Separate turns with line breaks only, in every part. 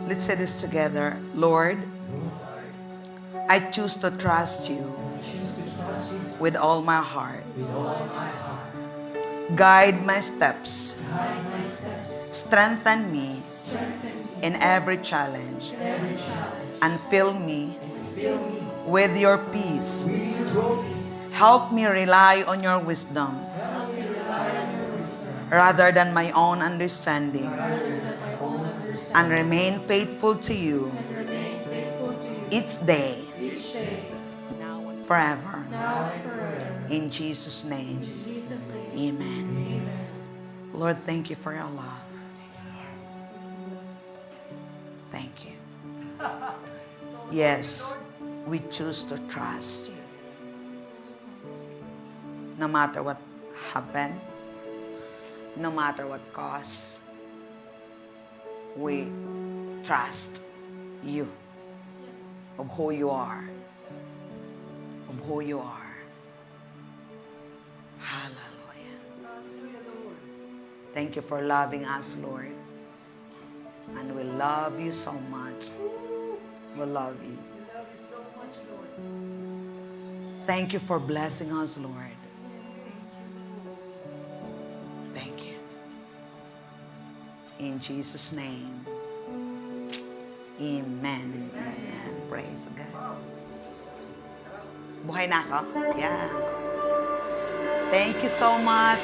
Let's say this together. Lord, I choose to trust you with all my heart. Guide my steps. Strengthen me in every challenge. And fill me with your peace. Help me rely on your wisdom rather than my own understanding. And remain faithful to you each day, now and forever. In Jesus' name, amen. Lord, thank you for your love. Thank you. Yes, we choose to trust you. No matter what happened, no matter what cost, we trust you of who you are. Of who you are. Hallelujah. Thank you for loving us, Lord. And we love you so much. We love you. Thank you for blessing us, Lord. Thank you. In Jesus' name. Amen and amen. Praise God. Buhay na ako? Yeah. Thank you so much.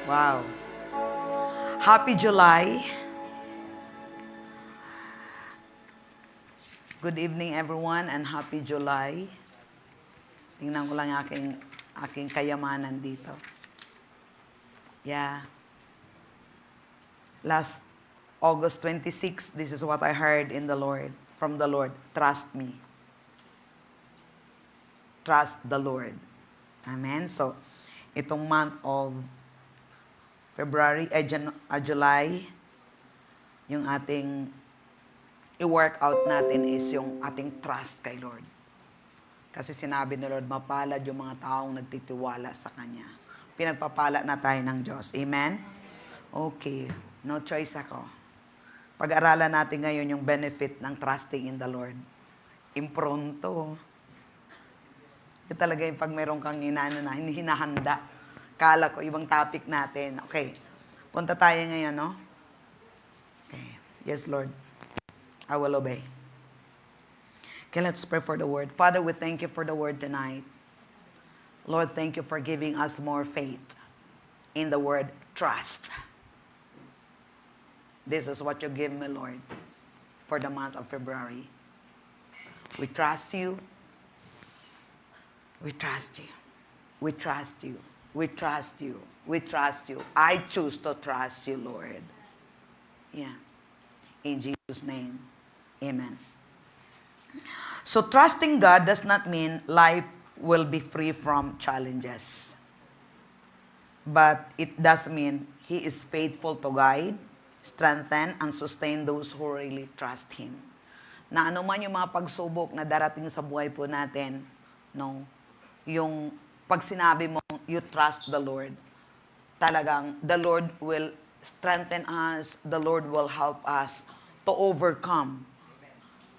Wow. Happy July. Good evening, everyone, and happy July. Tingnan ko lang yung aking kayamanan dito. Yeah. Last August 26, this is what I heard in the Lord, from the Lord. Trust me. Trust the Lord. Amen. So, itong month of July, yung ating i-work out natin is yung ating trust kay Lord. Kasi sinabi ni Lord, mapalad yung mga taong nagtitiwala sa Kanya. Pinagpapala na tayo ng Diyos. Amen? Okay. No choice ako. Pag-aralan natin ngayon yung benefit ng trusting in the Lord. Impronto. Ito talaga yung pag meron kang hinahanda. Kala ko, ibang topic natin. Okay. Punta tayo ngayon, no? Okay. Yes, Lord. I will obey. Okay, let's pray for the word. Father, we thank you for the word tonight. Lord, thank you for giving us more faith in the word trust. This is what you give me, Lord, for the month of February. We trust you. We trust you. We trust you. We trust you. We trust you. I choose to trust you, Lord. Yeah. In Jesus' name. Amen. So trusting God does not mean life will be free from challenges. But it does mean He is faithful to guide, strengthen, and sustain those who really trust Him. Na ano man yung mga pagsubok na darating sa buhay po natin, no, yung pag sinabi mo, you trust the Lord, talagang the Lord will strengthen us, the Lord will help us to overcome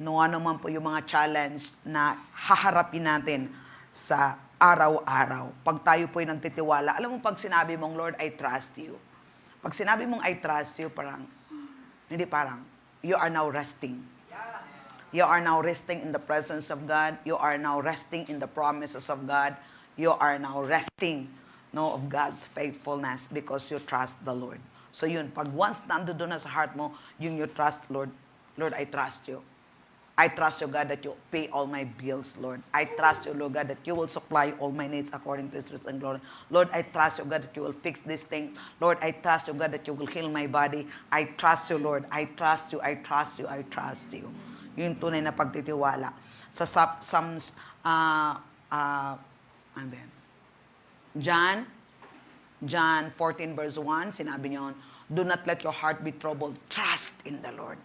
no ano man po yung mga challenge na haharapin natin sa araw-araw. Pag tayo po yung nagtitiwala, alam mo pag sinabi mong, Lord, I trust you. Pag sinabi mong I trust you, parang, you are now resting. You are now resting in the presence of God. You are now resting in the promises of God. You are now resting, no, of God's faithfulness because you trust the Lord. So yun, pag once nando doon na sa heart mo, yung you trust, Lord, I trust you. I trust you, God, that you pay all my bills, Lord. I trust you, Lord God, that you will supply all my needs according to His riches and glory. Lord, I trust you, God, that you will fix this thing. Lord, I trust you, God, that you will heal my body. I trust you, Lord. I trust you, I trust you, I trust you. Yung tunay na pagtitiwala. Sa Psalms, ano ba yan? John 14 verse 1, sinabi niyon, do not let your heart be troubled. Trust in the Lord.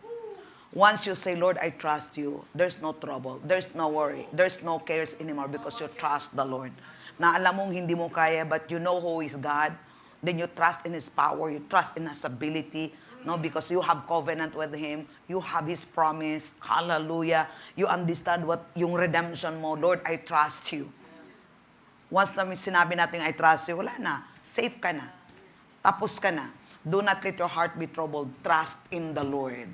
Once you say, Lord, I trust you, there's no trouble, there's no worry, there's no cares anymore because you trust the Lord. Na alam mong hindi mo kaya, but you know who is God, then you trust in His power, you trust in His ability, No, because you have covenant with Him. You have His promise. Hallelujah. You understand what yung redemption mo. Lord, I trust you. Once na sinabi natin, I trust you, wala na. Safe ka na. Tapos ka na. Do not let your heart be troubled. Trust in the Lord.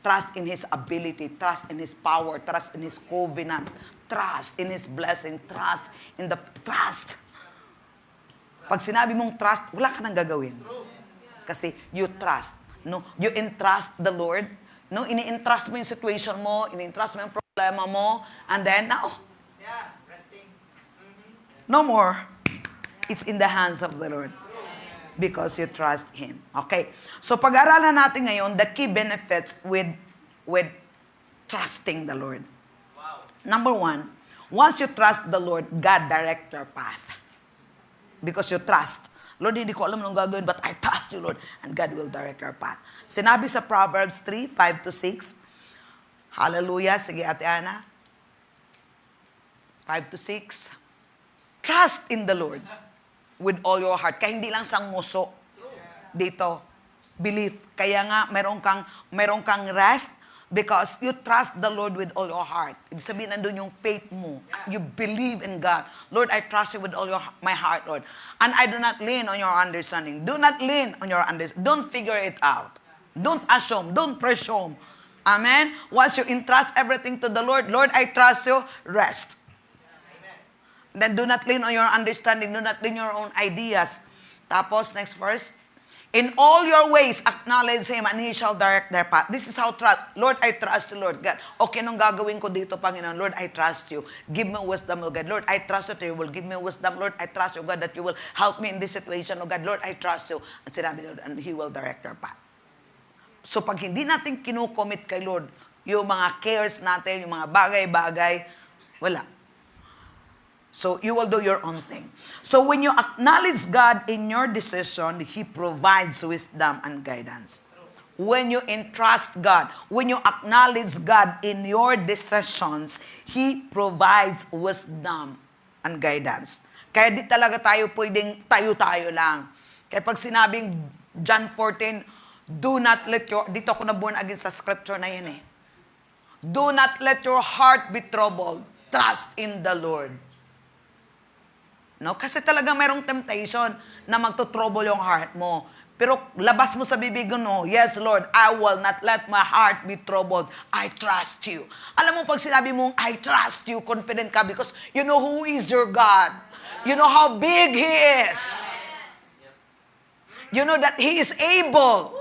Trust in His ability. Trust in His power. Trust in His covenant. Trust in His blessing. Trust in the trust. Pag sinabi mong trust, wala ka nang gagawin. Kasi you trust. No? You entrust the Lord. No? Ini-entrust mo yung situation mo. Ini-entrust mo yung problema mo. And then, now,
Resting.
no more. It's in the hands of the Lord. Because you trust Him. Okay? So, pag-aralan natin ngayon, the key benefits with trusting the Lord.
Wow.
Number one, once you trust the Lord, God direct your path. Because you trust. Lord, hindi ko alam anong gagawin, but I trust you, Lord. And God will direct your path. Sinabi sa Proverbs 3, 5-6. Hallelujah. Sige, Ate Ana. 5-6. Trust in the Lord with all your heart. Kaya hindi lang sang muso dito. Belief. Kaya nga, meron kang rest because you trust the Lord with all your heart. Ibig sabihin, nandun yung faith mo. You believe in God. Lord, I trust you with all my heart, Lord. And I do not lean on your understanding. Do not lean on your understanding. Don't figure it out. Don't assume. Don't presume. Amen? Once you entrust everything to the Lord, Lord, I trust you, rest. Then do not lean on your understanding. Do not lean on your own ideas. Tapos, next verse. In all your ways, acknowledge Him and He shall direct their path. This is how trust. Lord, I trust you, Lord God. Okay, nung gagawin ko dito, Panginoon, Lord, I trust you. Give me wisdom, O God. Lord, I trust you that you will give me wisdom. Lord, I trust you, God, that you will help me in this situation, O God. Lord, I trust you. At sinabi Lord, and He will direct your path. So, pag hindi natin kinukommit kay Lord, yung mga cares natin, yung mga bagay-bagay, wala. So, you will do your own thing. So, when you acknowledge God in your decision, He provides wisdom and guidance. When you entrust God, when you acknowledge God in your decisions, He provides wisdom and guidance. Kaya di talaga tayo pwedeng tayo-tayo lang. Kaya pag sinabing John 14, do not let your, dito ako na born again sa scripture na yan eh. Do not let your heart be troubled. Trust in the Lord. No? Kasi talaga mayroong temptation na magto-trouble yung heart mo. Pero labas mo sa bibig mo, yes, Lord, I will not let my heart be troubled. I trust you. Alam mo, pag sinabi mong, I trust you, confident ka because you know who is your God. You know how big He is. You know that He is able.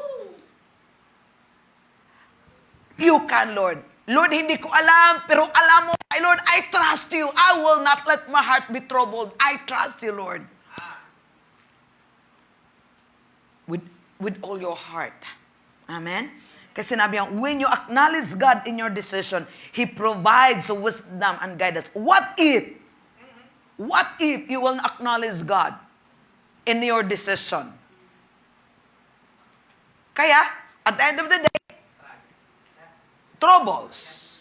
You can, Lord. Lord, hindi ko alam, pero alam mo, Lord, I trust you. I will not let my heart be troubled. I trust you, Lord. With all your heart. Amen? Kasi sinabi niya, when you acknowledge God in your decision, He provides wisdom and guidance. What if you will not acknowledge God in your decision? Kaya, at the end of the day, troubles.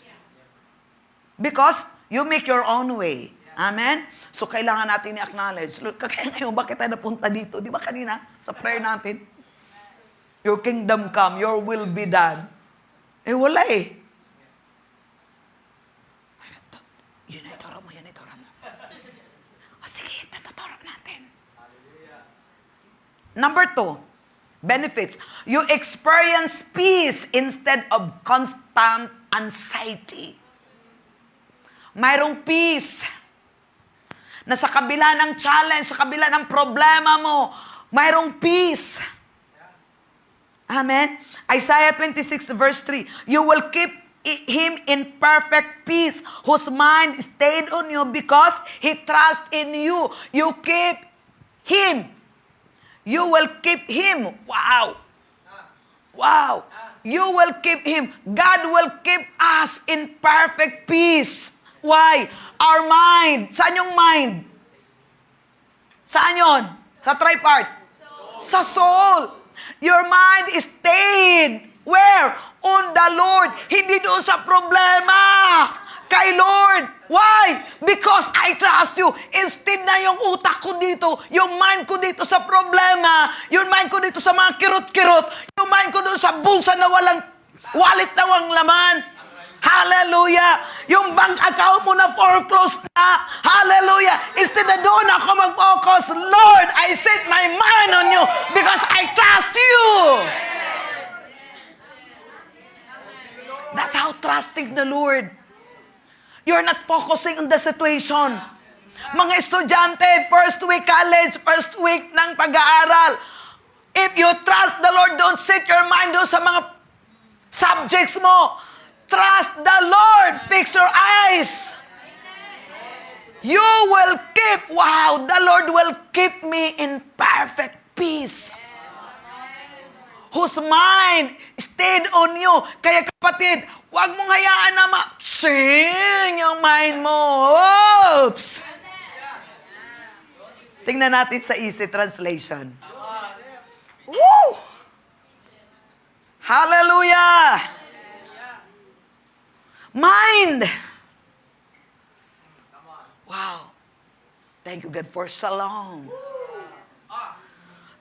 Because you make your own way. Amen? So, kailangan natin i-acknowledge. Lord, kaya ngayon, bakit tayo napunta dito? Di ba kanina, sa prayer natin? Your kingdom come, your will be done. Eh, wala eh. Yun na, ituro mo. O sige, natuturo natin. Number 2. Benefits. You experience peace instead of constant anxiety. Mayroong peace na sa kabila ng challenge, sa kabila ng problema mo, mayroong peace. Amen? Isaiah 26 verse 3, you will keep him in perfect peace, whose mind is stayed on you because he trusts in you. You keep him. You will keep him. Wow. Wow. You will keep him. God will keep us in perfect peace. Why? Our mind. Saan yung mind? Saan yun? Sa tripart? Sa soul. Your mind is stayed. Where? On the Lord. Hindi doon sa problema. kay Lord. Why? Because I trust you. Instead na yung utak ko dito, yung mind ko dito sa problema, yung mind ko dito sa mga kirot-kirot, yung mind ko doon sa bulsa na walang wallet na walang laman. Hallelujah! Yung bank account mo na foreclosed na. Hallelujah! Instead na doon ako mag-focus, Lord, I set my mind on you because I trust you. That's how trusting the Lord. You're not focusing on the situation. Mga estudyante, first week college, first week ng pag-aaral. If you trust the Lord, don't set your mind doon sa mga subjects mo. Trust the Lord. Fix your eyes. You will keep, the Lord will keep me in perfect peace. Whose mind stayed on you. Kaya kapatid, huwag mong hayaan na sing yung mind mo. Oops! Tingnan natin sa Easy Translation. Woo! Hallelujah! Mind! Wow. Thank you, God, for shalom.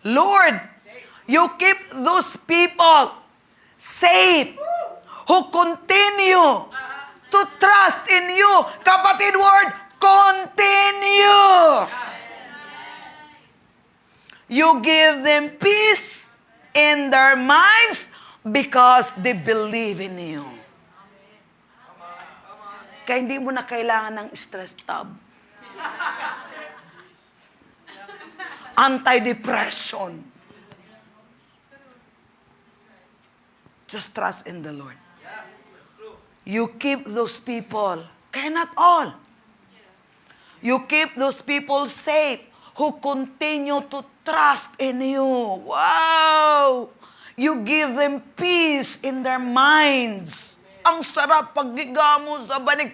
Lord, you keep those people safe who continue to trust in you. Kapatid word, continue. You give them peace in their minds because they believe in you. Kaya hindi mo na kailangan ng stress tab. Anti-depression. Just trust in the Lord. You keep those people, kaya not all. You keep those people safe who continue to trust in you. Wow! You give them peace in their minds. Ang sarap paggiga mo sa banig.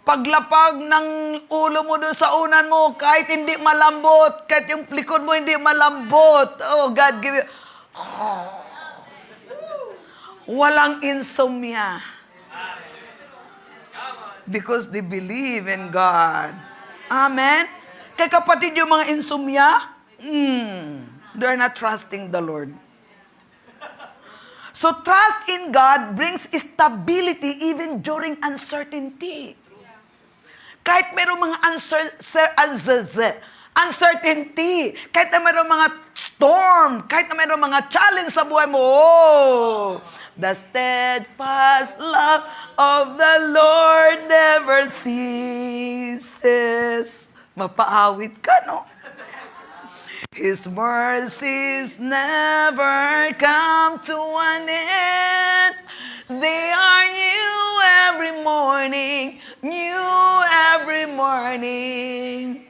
Paglapag ng ulo mo doon sa unan mo, kahit hindi malambot, kahit yung likod mo hindi malambot. Oh, God give you. Walang insomnia. Because they believe in God. Amen? Kaya kapatid yung mga insomnia, they're not trusting the Lord. So trust in God brings stability even during uncertainty. Kahit mayroong mga uncertainty, kahit na mayroong mga storm, kahit na mayroong mga challenge sa buhay mo, the steadfast love of the Lord never ceases. Mapaawit ka, no? His mercies never come to an end. They are new every morning, new every morning.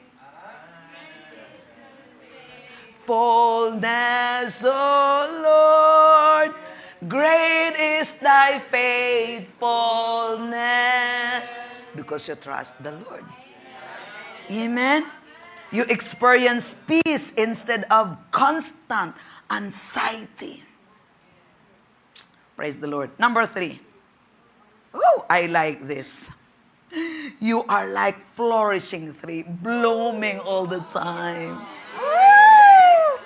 Fullness, oh Lord, great is thy faithfulness. Because you trust the Lord. Amen? You experience peace instead of constant anxiety. Praise the Lord. Number 3. Oh, I like this. You are like flourishing tree, blooming all the time. Woo!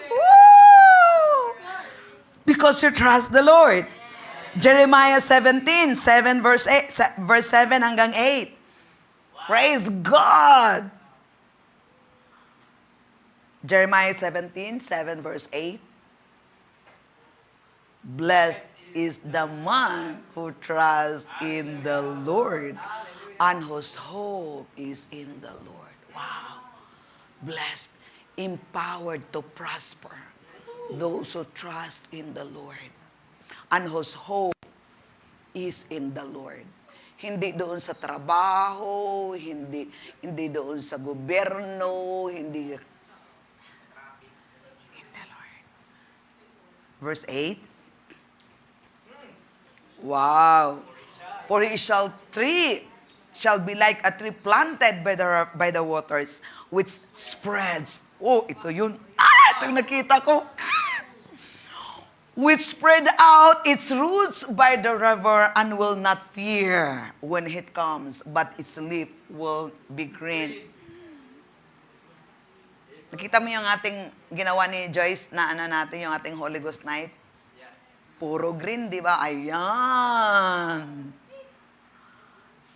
Woo! Because you trust the Lord. Jeremiah 17, verse 7 hanggang 8. Praise God. Jeremiah 17, verse 8. Blessed is the man who trusts in the Lord and whose hope is in the Lord. Wow. Blessed, empowered to prosper those who trust in the Lord and whose hope is in the Lord. Hindi doon sa trabaho, hindi doon sa gobyerno, hindi Verse 8. Wow. For he shall be like a tree planted by the waters, which spreads. Oh, ito yun. Ito yung nakita ko. which spread out its roots by the river and will not fear when heat comes, but its leaf will be green. Nakita mo yung ating ginawa ni Joyce na ano natin, yung ating Holy Ghost night?
Yes.
Puro green, di ba? Ayan.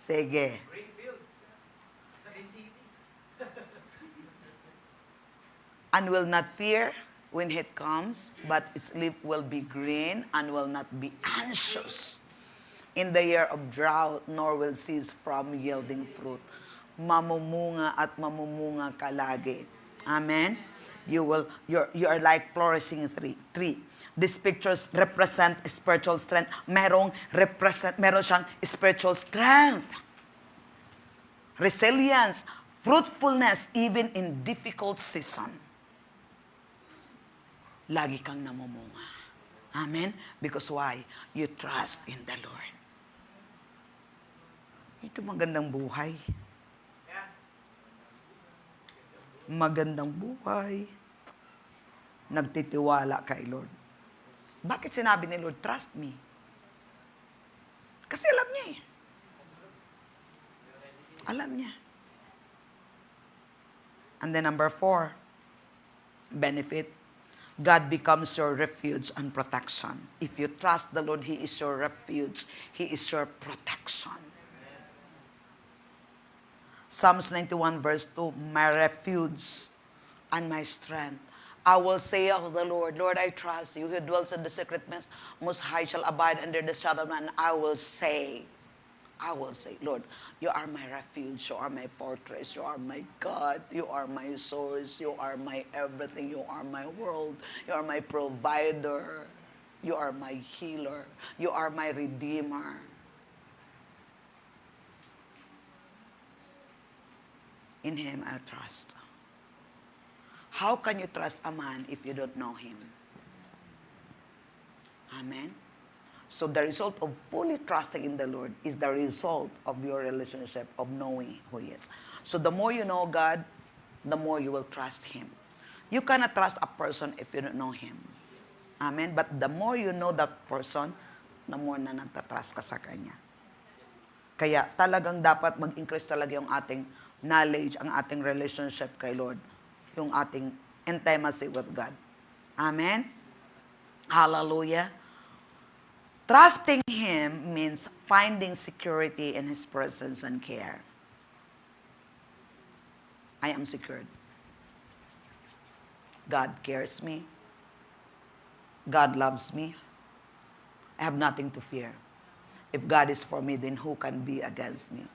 Sige.
Green fields. Green city.
And will not fear when heat comes, but its leaf will be green and will not be anxious in the year of drought, nor will cease from yielding fruit. Mamumunga at mamumunga ka lagi. Amen? You are like flourishing tree. These pictures represent spiritual strength. Meron siyang spiritual strength. Resilience, fruitfulness, even in difficult season. Lagi kang namumunga. Amen? Because why? You trust in the Lord. Ito magandang buhay.
Yeah.
Magandang buhay. Nagtitiwala kay Lord. Bakit sinabi ni Lord, trust me? Kasi alam niya eh. Alam niya. And then number 4, benefit. God becomes your refuge and protection. If you trust the Lord, He is your refuge. He is your protection. Psalms 91 verse 2, my refuge and my strength. I will say of the Lord, Lord, I trust you. Who dwells in the secret place, most high shall abide under the shadow of man. I will say, Lord, you are my refuge, you are my fortress, you are my God, you are my source, you are my everything, you are my world, you are my provider, you are my healer, you are my redeemer. In Him I trust. How can you trust a man if you don't know him? Amen? So the result of fully trusting in the Lord is the result of your relationship of knowing who He is. So the more you know God, the more you will trust Him. You cannot trust a person if you don't know Him. Amen? But the more you know that person, the more na nagtatrust ka sa Kanya. Kaya talagang dapat mag-increase talaga yung ating knowledge, ang ating relationship kay Lord, yung ating intimacy with God. Amen? Hallelujah. Trusting Him means finding security in His presence and care. I am secured. God cares me. God loves me. I have nothing to fear. If God is for me, then who can be against me?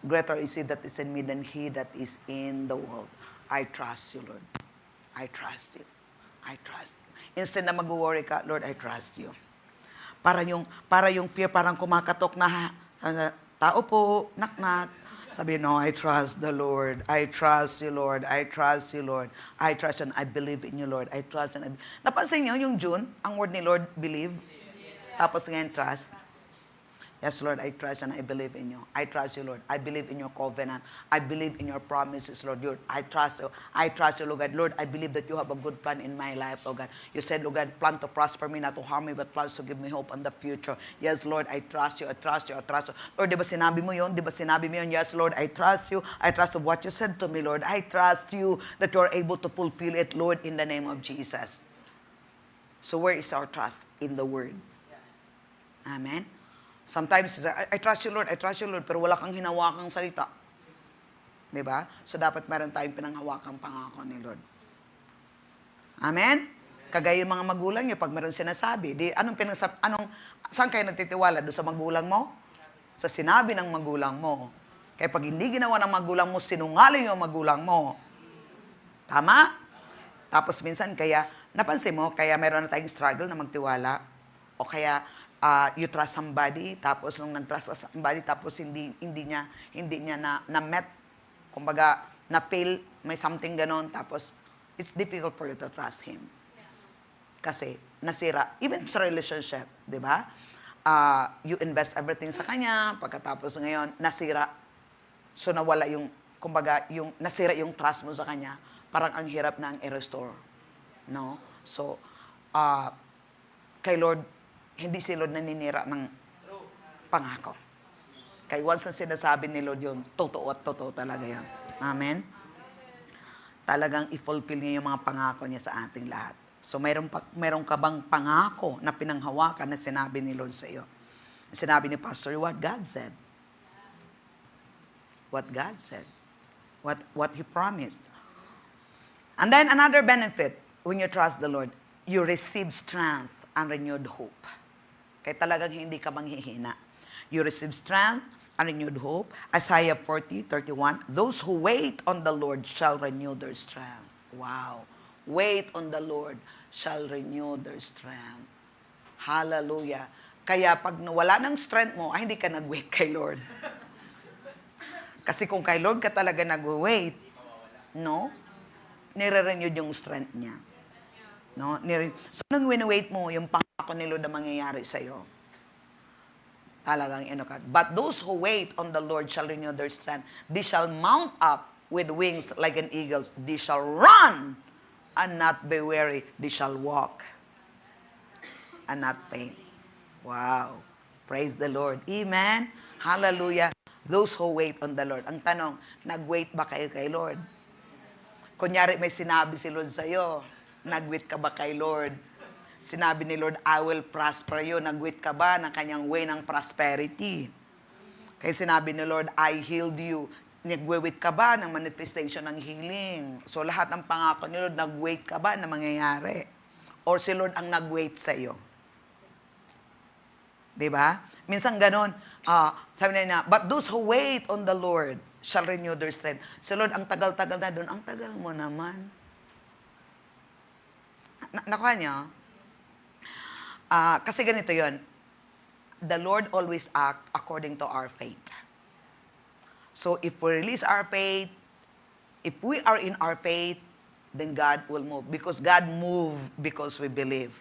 Greater is He that is in me than he that is in the world. I trust you, Lord. I trust you. I trust you. Instead na mag-worry ka, Lord, I trust you. Para yung fear parang kumakatok na tao po, knock-knock. Sabi, no, I trust the Lord. I trust you, Lord. I trust you, Lord. I trust and I believe in you, Lord. I trust and I believe. Napansin niyo yung June, ang word ni Lord, believe. Tapos ngayon, trust. Yes, Lord, I trust and I believe in you. I trust you, Lord. I believe in your covenant. I believe in your promises, Lord. I trust you. I trust you, Lord God. Lord, I believe that you have a good plan in my life, Lord God. You said, Lord God, plan to prosper me, not to harm me, but plans to give me hope in the future. Yes, Lord, I trust you. I trust you. I trust you. Lord, di ba sinabi mo yun? Di ba sinabi mo yun? Yes, Lord, I trust you. I trust of what you said to me, Lord. I trust you that you are able to fulfill it, Lord, in the name of Jesus. So where is our trust? In the Word. Amen? Sometimes, I trust you, Lord, I trust you, Lord, pero wala kang hinawakang salita. Diba? So, dapat meron tayong pinanghawakang pangako ni Lord. Amen? Kagaya yung mga magulang nyo, pag meron sinasabi, saan kayo nagtitiwala? Doon sa magulang mo? Sa sinabi ng magulang mo. Kaya pag hindi ginawa ng magulang mo, sinungaling yung magulang mo. Tama? Tapos minsan, kaya, napansin mo, kaya meron na tayong struggle na magtiwala. O kaya, you trust somebody, tapos nung nag-trust ka somebody, tapos hindi niya na-met, kumbaga, na-fail, may something ganon, tapos, it's difficult for you to trust Him. Kasi, nasira, even sa relationship, di ba? You invest everything sa Kanya, pagkatapos ngayon, nasira. So, nawala yung, kumbaga, nasira yung trust mo sa Kanya, parang ang hirap na ang i-restore. No? So, kay Lord, hindi si Lord naninira ng pangako. Kay once na sinasabi ni Lord yun, totoo at totoo talaga yan. Amen? Talagang i-fulfill niya yung mga pangako niya sa ating lahat. So, mayroon ka bang pangako na pinanghawakan na sinabi ni Lord sa iyo? Sinabi ni Pastor, what God said. What God said. What He promised. And then another benefit when you trust the Lord, you receive strength and renewed hope. Kaya talagang hindi ka manghihina. You receive strength and renewed hope. Isaiah 40:31. Those who wait on the Lord shall renew their strength. Wow. Wait on the Lord shall renew their strength. Hallelujah. Kaya pag nawala ng strength mo, hindi ka nag-wait kay Lord. Kasi kung kay Lord ka talaga nag-wait, no? Nire-renewed yung strength niya. No? So, nung win-wait mo, yung pangako ni Lord na mangyayari sa'yo, talagang ka. But those who wait on the Lord shall renew their strength. They shall mount up with wings like an eagle. They shall run and not be weary. They shall walk and not faint. Wow. Praise the Lord. Amen. Hallelujah. Those who wait on the Lord. Ang tanong, nag-wait ba kayo kay Lord? Kunyari may sinabi si Lord sa'yo, nag-wait ka ba kay Lord? Sinabi ni Lord, I will prosper you. Nag-wait ka ba ng kanyang way ng prosperity? Kaya sinabi ni Lord, I healed you. Nag-wait ka ba ng manifestation ng healing? So lahat ng pangako ni Lord, nag-wait ka ba na mangyayari? Or si Lord ang nag-wait sa'yo? Diba? Minsan ganon, sabi na niya, but those who wait on the Lord shall renew their strength. Si Lord, ang tagal-tagal na doon, ang tagal mo naman. Nakuha niyo? Kasi ganito yon. The Lord always act according to our faith. So if we release our faith, if we are in our faith, then God will move. Because God move because we believe.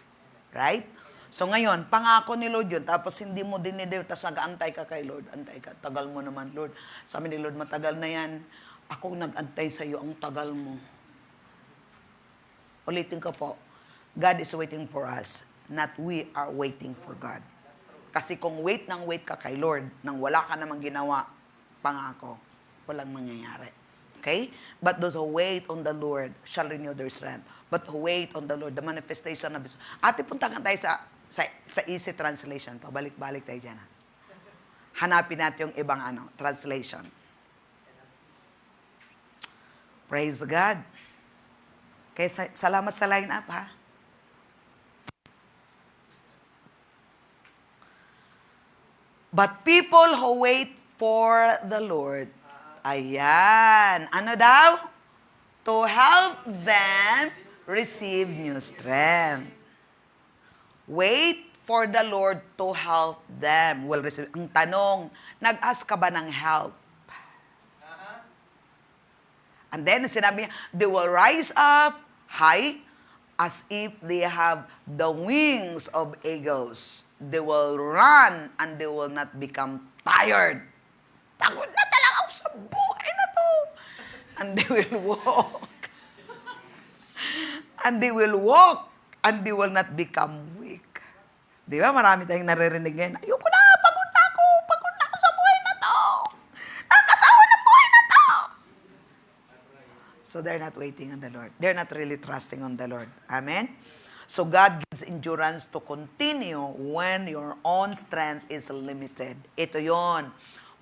Right? So ngayon, pangako ni Lord yun, tapos hindi mo dinidew, tapos nag-aantay ka kay Lord, antay ka, tagal mo naman, Lord. Sabi ni Lord, matagal na yan, ako nag-antay sa iyo, ang tagal mo. Ulitin ko po, God is waiting for us, not we are waiting for God. Kasi kung wait ka kay Lord, nang wala ka namang ginawa, pangako, walang mangyayari. Okay? But those who wait on the Lord shall renew their strength. But who wait on the Lord, the manifestation of His... Ate, punta ka tayo sa easy translation. Pabalik-balik tayo dyan. Hanapin natin yung ibang translation. Praise God. Okay, salamat sa line up, ha? But people who wait for the Lord, ayan, ano daw? To help them receive new strength. Wait for the Lord to help them. Will receive. Ang tanong, nag-ask ka ba ng help? And then, sinabi niya, they will rise up high as if they have the wings of eagles. They will run and they will not become tired. Pagod na talaga ako sa buhay na to. And they will walk. And they will walk and they will not become weak. Di ba? Marami tayong naririnig ngayon. Ayoko na, pagod na ako sa buhay na to. Nakasawa ng buhay na to. So they're not waiting on the Lord. They're not really trusting on the Lord. Amen? So God gives endurance to continue when your own strength is limited. Ito yon.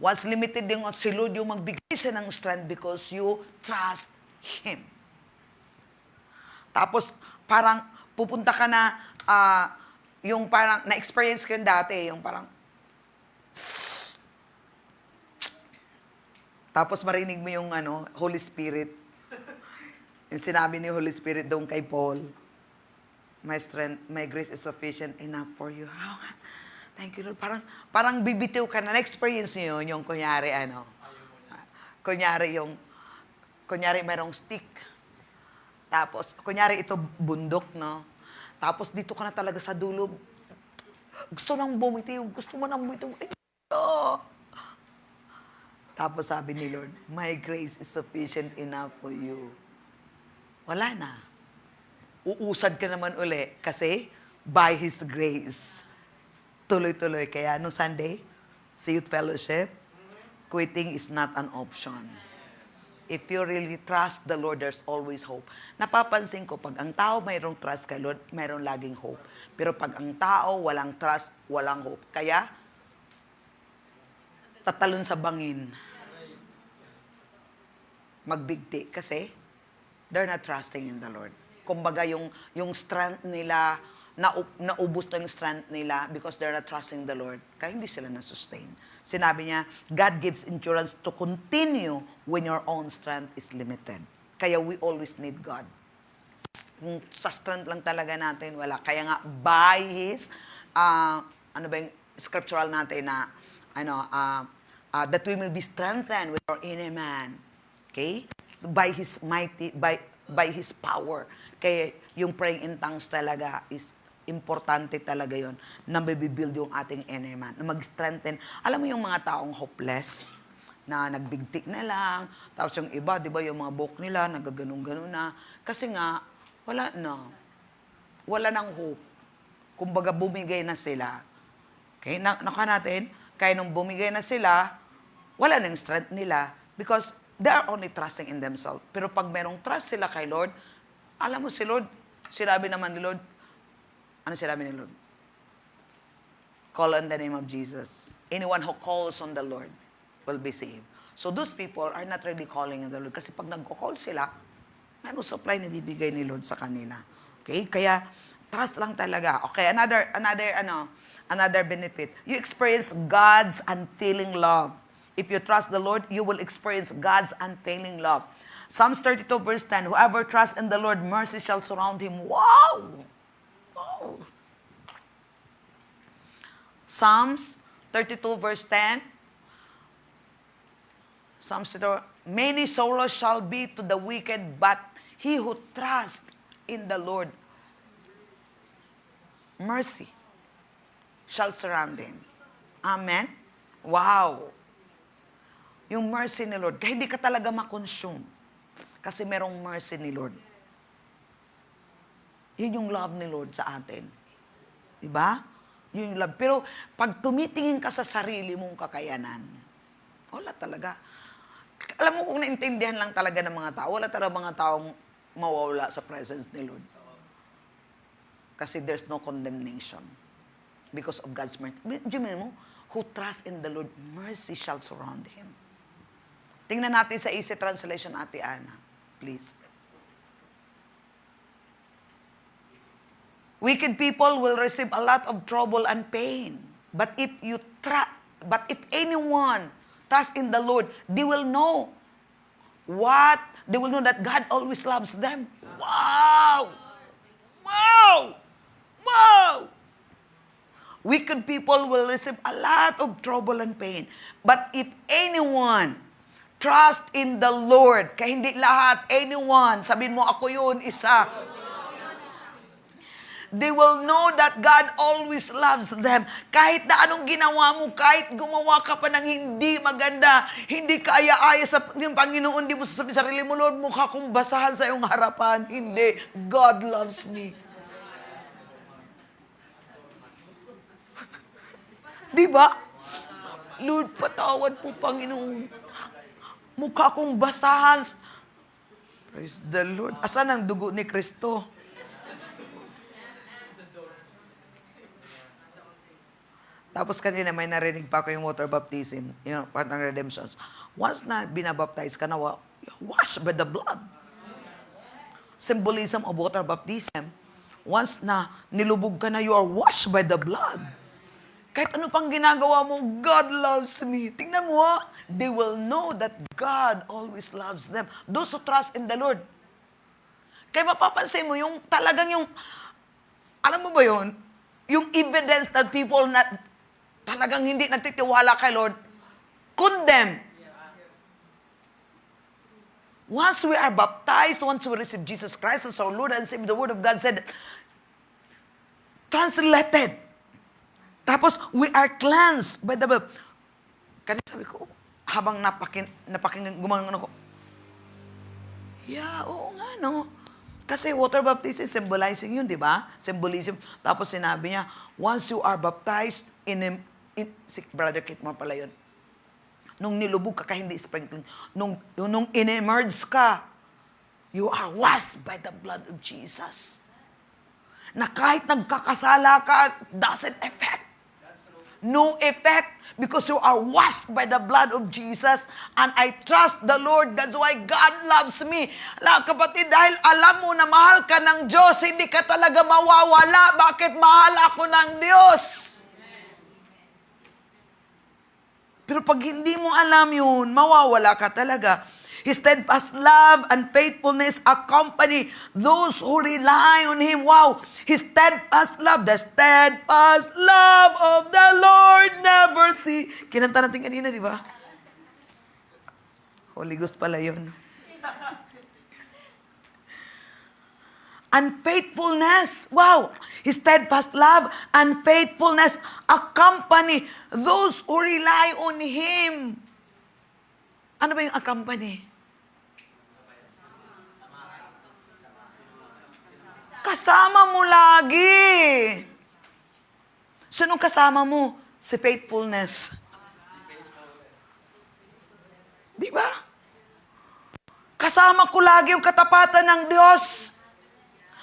Once limited yung si Lord, yung magbigay siya ng strength because you trust Him. Tapos, parang pupunta ka na, yung parang, na-experience ko yun dati, yung parang, tapos marinig mo yung Holy Spirit. Yung sinabi ni Holy Spirit doon kay Paul, my strength, my grace is sufficient enough for you. Oh, thank you, Lord. Parang bibitiw ka na. Na-experience niyo yun, yung kunyari, kunyari mayroong stick. Tapos, kunyari ito bundok, no? Tapos dito ka na talaga sa dulo. Gusto nang bumitiw. Gusto mo nang bumitiw. Tapos sabi ni Lord, my grace is sufficient enough for you. Wala na. Uusad ka naman uli kasi by His grace. Tuloy-tuloy. Kaya nung Sunday, sa youth fellowship, quitting is not an option. If you really trust the Lord, there's always hope. Napapansin ko, pag ang tao mayroong trust kay Lord, mayroong laging hope. Pero pag ang tao walang trust, walang hope. Kaya, tatalon sa bangin. Magbigti. Kasi, they're not trusting in the Lord. Kumbaga, yung strength nila, naubos na yung strength nila because they're not trusting the Lord. Kaya hindi sila na-sustain. Sinabi niya, God gives endurance to continue when your own strength is limited. Kaya we always need God. Kung sa strength lang talaga natin, wala. Kaya nga, by His, ano ba yung scriptural natin na, that we will be strengthened with our inner man. Okay? By His mighty, by His power. Kaya yung praying in tongues talaga is importante talaga yon na mabibuild yung ating inner man, na mag-strengthen. Alam mo yung mga taong hopeless, na nagbigtik na lang, tapos yung iba, di ba, yung mga buhok nila, nagaganon-ganon na. Kasi nga, wala na. Wala nang hope. Kumbaga, bumigay na sila. Okay? Naka natin, kaya nung bumigay na sila, wala nang strength nila because they are only trusting in themselves. Pero pag merong trust sila kay Lord, alam mo si Lord, sinabi naman ni Lord, ano sinabi ni Lord? Call on the name of Jesus. Anyone who calls on the Lord will be saved. So those people are not really calling on the Lord. Kasi pag nag-call sila, mayroong supply na bibigay ni Lord sa kanila. Okay? Kaya, trust lang talaga. Okay, another benefit. You experience God's unfailing love. If you trust the Lord, you will experience God's unfailing love. Psalms 32 verse 10, whoever trusts in the Lord, mercy shall surround him. Wow! Wow! Psalms 32 verse 10, Psalms 32, many sorrows shall be to the wicked, but he who trusts in the Lord, mercy shall surround him. Amen? Wow! Yung mercy ni Lord, kaya hindi ka talaga makonsume. Kasi merong mercy ni Lord. Yun yung love ni Lord sa atin. Diba? Yun yung love. Pero pag tumitingin ka sa sarili mong kakayanan, wala talaga. Alam mo kung naintindihan lang talaga ng mga tao, wala talaga mga taong mawawala sa presence ni Lord. Kasi there's no condemnation because of God's mercy. Diyan mo, who trusts in the Lord, mercy shall surround him. Tingnan natin sa easy translation, Ate Ana. Please. Wicked people will receive a lot of trouble and pain. But if anyone trusts in the Lord, they will know what? They will know that God always loves them. Wow! Wow! Wow! Wicked people will receive a lot of trouble and pain. But if anyone trust in the Lord, kaya hindi lahat, anyone, sabihin mo, ako yun, isa. They will know that God always loves them. Kahit na anong ginawa mo, kahit gumawa ka pa ng hindi maganda, hindi ka aya-aya sa yung Panginoon, di mo sasabihin sa sarili mo, Lord, mukha kong basahan sa iyong harapan. Hindi. God loves me. Di ba? Lord, patawad po, Panginoon. Mukha kong basahan. Praise the Lord. Asan ang dugo ni Kristo? Tapos kanina may narinig pa ko yung water baptism, yung part ng redemption. Once na binabaptize ka na, washed by the blood. Symbolism of water baptism. Once na nilubog ka na, you are washed by the blood. Kahit ano pang ginagawa mo, God loves me. Tingnan mo, they will know that God always loves them. Those who trust in the Lord. Kaya mapapansin mo, yung talagang yung, alam mo ba yun? Yung evidence that people talagang hindi nagtitiwala kay Lord, condemn. Once we are baptized, once we receive Jesus Christ as our Lord and Savior, the Word of God said, translated. Tapos, we are cleansed by the blood. Kaya sabi ko, habang napakinggan, gumanon ako, yeah, oo nga, no. Kasi water baptism symbolizing yun, di ba? Symbolism. Tapos sinabi niya, once you are baptized si Brother Kit mo pala yun. Nung nilubog ka, hindi sprinkling. Nung in-emerge ka, you are washed by the blood of Jesus. Na kahit nagkakasala ka, doesn't affect. No effect because you are washed by the blood of Jesus and I trust the Lord. That's why God loves me. Kapatid, dahil alam mo na mahal ka ng Diyos, hindi ka talaga mawawala. Bakit mahal ako ng Diyos? Pero pag hindi mo alam yun, mawawala ka talaga. His steadfast love and faithfulness accompany those who rely on Him. Wow! His steadfast love, the steadfast love of the Lord never cease. Kinanta natin kanina, di ba? Holy Ghost pala yun. And faithfulness, wow! His steadfast love and faithfulness accompany those who rely on Him. Ano ba yung accompany? Kasama mo lagi. Sinong kasama mo? Si faithfulness. Di ba? Kasama ko lagi yung katapatan ng Diyos.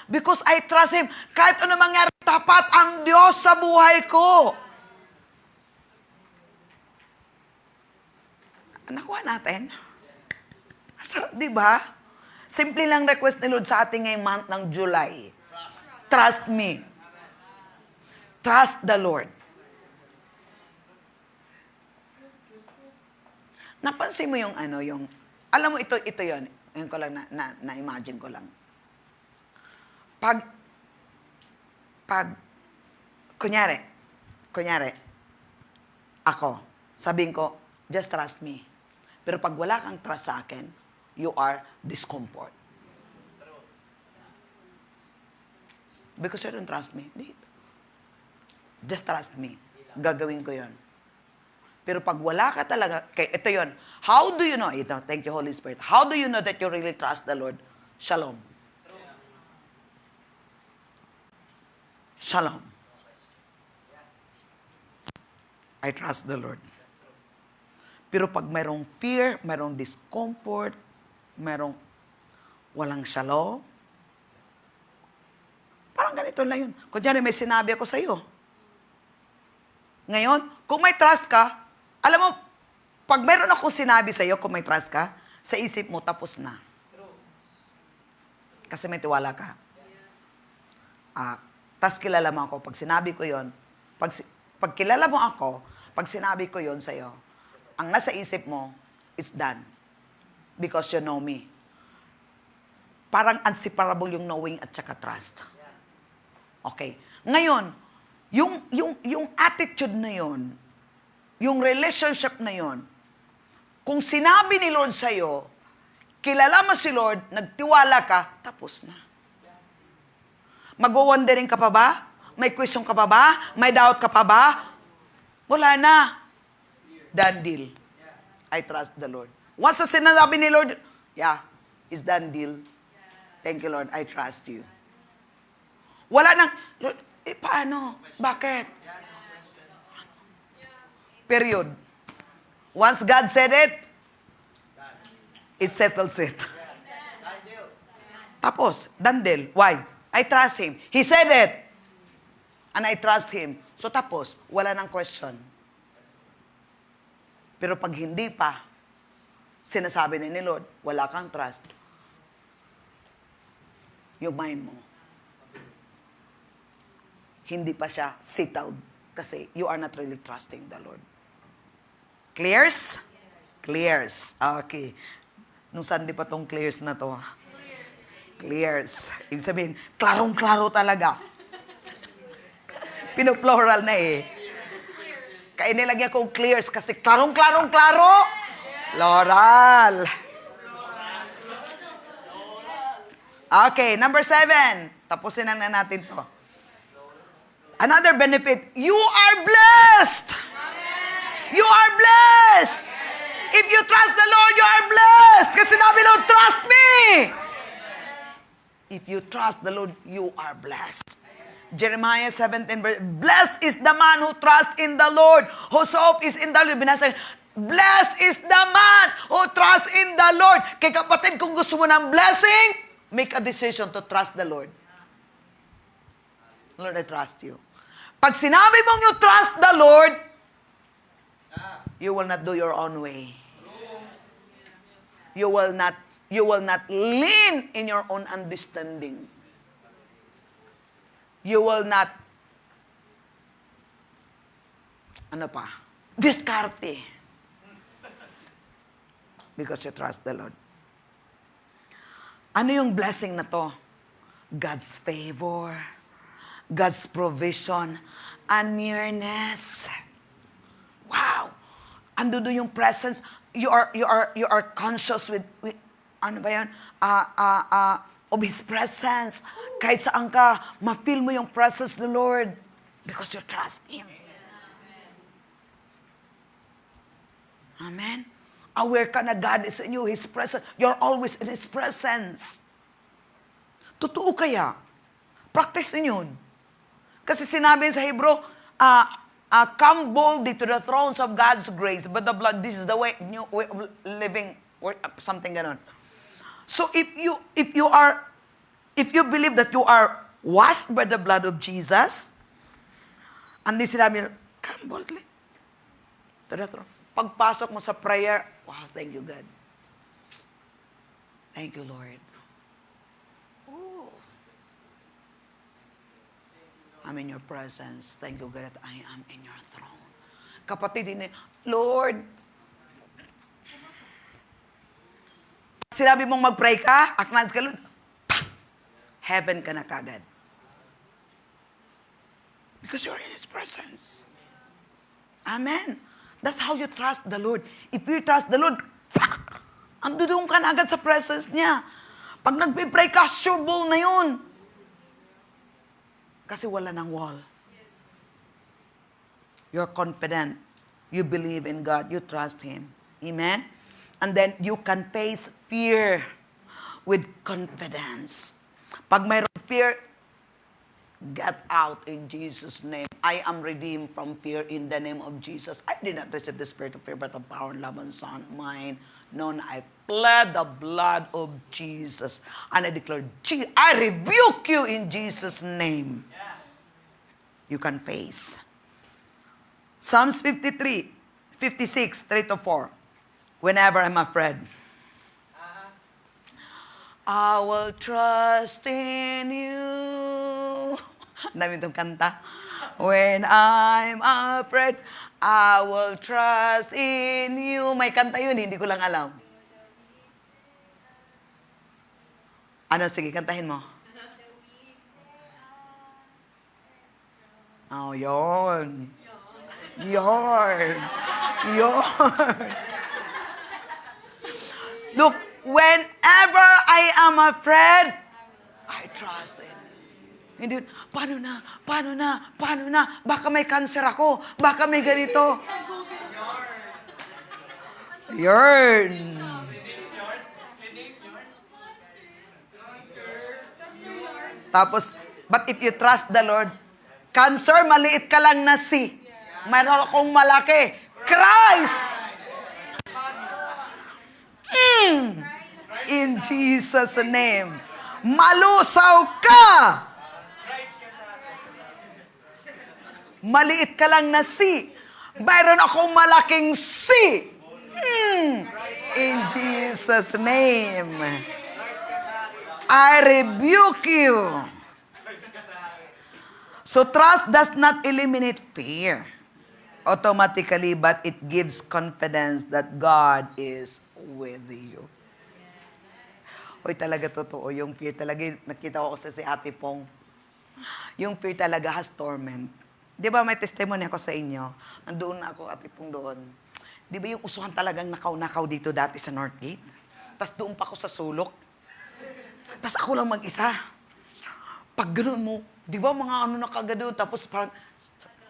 Because I trust Him. Kahit ano mangyari, tapat ang Diyos sa buhay ko. Nakuha natin. Sarap, di ba? Simple lang request ni Lord sa ating ngayong month ng July. Trust me. Trust the Lord. Napansin mo yung alam mo ito yon. Ngayon ko lang na-imagine ko lang. Pag, kunyari, ako, sabihin ko, just trust me. Pero pag wala kang trust sa akin, you are discomfort. Because you don't trust me. Just trust me. Gagawin ko yon. Pero pag wala ka talaga, ito yon. How do you know? Ito, thank you, Holy Spirit. How do you know that you really trust the Lord? Shalom. Shalom. I trust the Lord. Pero pag mayroong fear, mayroong discomfort, mayroong walang shalom, parang ganito lang yun. Kunyari may sinabi ako sa iyo. Ngayon, kung may trust ka, alam mo, pag mayroon akong sinabi sa iyo, kung may trust ka, sa isip mo, tapos na. Kasi may tiwala ka. Tas kilala mo ako, pag sinabi ko yon, pag kilala mo ako, pag sinabi ko yon sa iyo, ang nasa isip mo, it's done. Because you know me. Parang inseparable yung knowing at saka trust. Okay. Ngayon, yung attitude na yon, yung relationship na yon, kung sinabi ni Lord sa'yo, kilala mo si Lord, nagtiwala ka, tapos na. Mag-wondering ka pa ba? May question ka pa ba? May doubt ka pa ba? Wala na. Done deal. I trust the Lord. Once na sinasabi ni Lord, it's done deal. Thank you, Lord. I trust you. Wala nang, Lord, paano? Bakit? Period. Once God said it settles it. Tapos, done deal. Why? I trust Him. He said it. And I trust Him. So tapos, wala nang question. Pero pag hindi pa, sinasabi ni Lord, wala kang trust, yung mind mo, hindi pa siya settled kasi you are not really trusting the Lord. Clears? Clears. Okay. Nung Sunday pa tong clears na to. Clears. Ibig sabihin, klarong-klaro talaga. Pinoplural na eh. Kaya nilagyan kong clears kasi klarong-klaro. Loral. Okay, number 7. Tapusin na natin to. Another benefit, you are blessed. You are blessed. If you trust the Lord, you are blessed. Kasi sinabi Lord, trust me. If you trust the Lord, you are blessed. Jeremiah 17, verse, blessed is the man who trusts in the Lord, whose hope is in the Lord. Binasa, blessed is the man who trusts in the Lord. Kay kapatid, kung gusto mo ng blessing, make a decision to trust the Lord. Lord, I trust you. Pag sinabi mong you trust the Lord, you will not do your own way. You will not lean in your own understanding. You will not, diskarte. Because you trust the Lord. Ano yung blessing na to? God's favor, God's provision, and nearness. Wow! Ando doon yung presence. You are conscious with ano ba yan? Of His presence. Kahit saan ka, ma-feel mo yung presence ng Lord because you trust Him. Amen? Aware ka na God is in you, His presence. You're always in His presence. Totoo kaya? Practice yun. Kasi sinabi sa Hebrew, come boldly to the thrones of God's grace, but the blood, this is the way, new way of living, or something ganon. So if you believe that you are washed by the blood of Jesus, and this sinabi, come boldly to the throne. Pagpasok mo sa prayer, wow, thank you, God. Thank you, Lord. Oh. I'm in your presence. Thank you, God, that I am in your throne. Kapatid, Lord, sinabi mong mag-pray ka, acknowledge ka, Lord, heaven ka na kagad. Because you're in His presence. Amen. That's how you trust the Lord. If you trust the Lord, andudong ka na agad sa presence niya. Pag nagpipray ka, sure ball na yun. Kasi wala ng wall. You're confident. You believe in God. You trust Him. Amen? And then you can face fear with confidence. Pag mayroong fear, get out in Jesus' name. I am redeemed from fear in the name of Jesus. I did not receive the spirit of fear, but of power, love, and sound mind. No, I plead the blood of Jesus. And I declare, I rebuke you in Jesus' name. You can face. Psalms 56, 3-4. Whenever I'm afraid, I will trust in you. Ang dami itong kanta. When I'm afraid, I will trust in you. May kanta yun, hindi ko lang alam. Ano, sige, kantahin mo. Oh, yun. Yun. Look, whenever I am afraid, I trust in you. Hindi, paano na? Baka may cancer ako. Baka may ganito. Yarn. Tapos, but if you trust the Lord, cancer, maliit ka lang na si. Mayroon akong malaki. Christ! In Jesus' name. Malusaw ka! Maliit ka lang na si. Mayroon akong malaking si. In Jesus' name. I rebuke you. So trust does not eliminate fear automatically, but it gives confidence that God is with you. Hoy, talaga totoo. Yung fear talaga, nakita ko kasi si Ate Pong. Yung fear talaga has torment. Di ba may testimony ako sa inyo? Nandoon na ako, Ate Pong, doon. Di ba yung usuhan talagang nakaw-nakaw dito dati sa Northgate? Tapos doon pa ako sa sulok. Tapos ako lang mag-isa. Pag gano'n mo, di ba mga ano nakagado, tapos parang,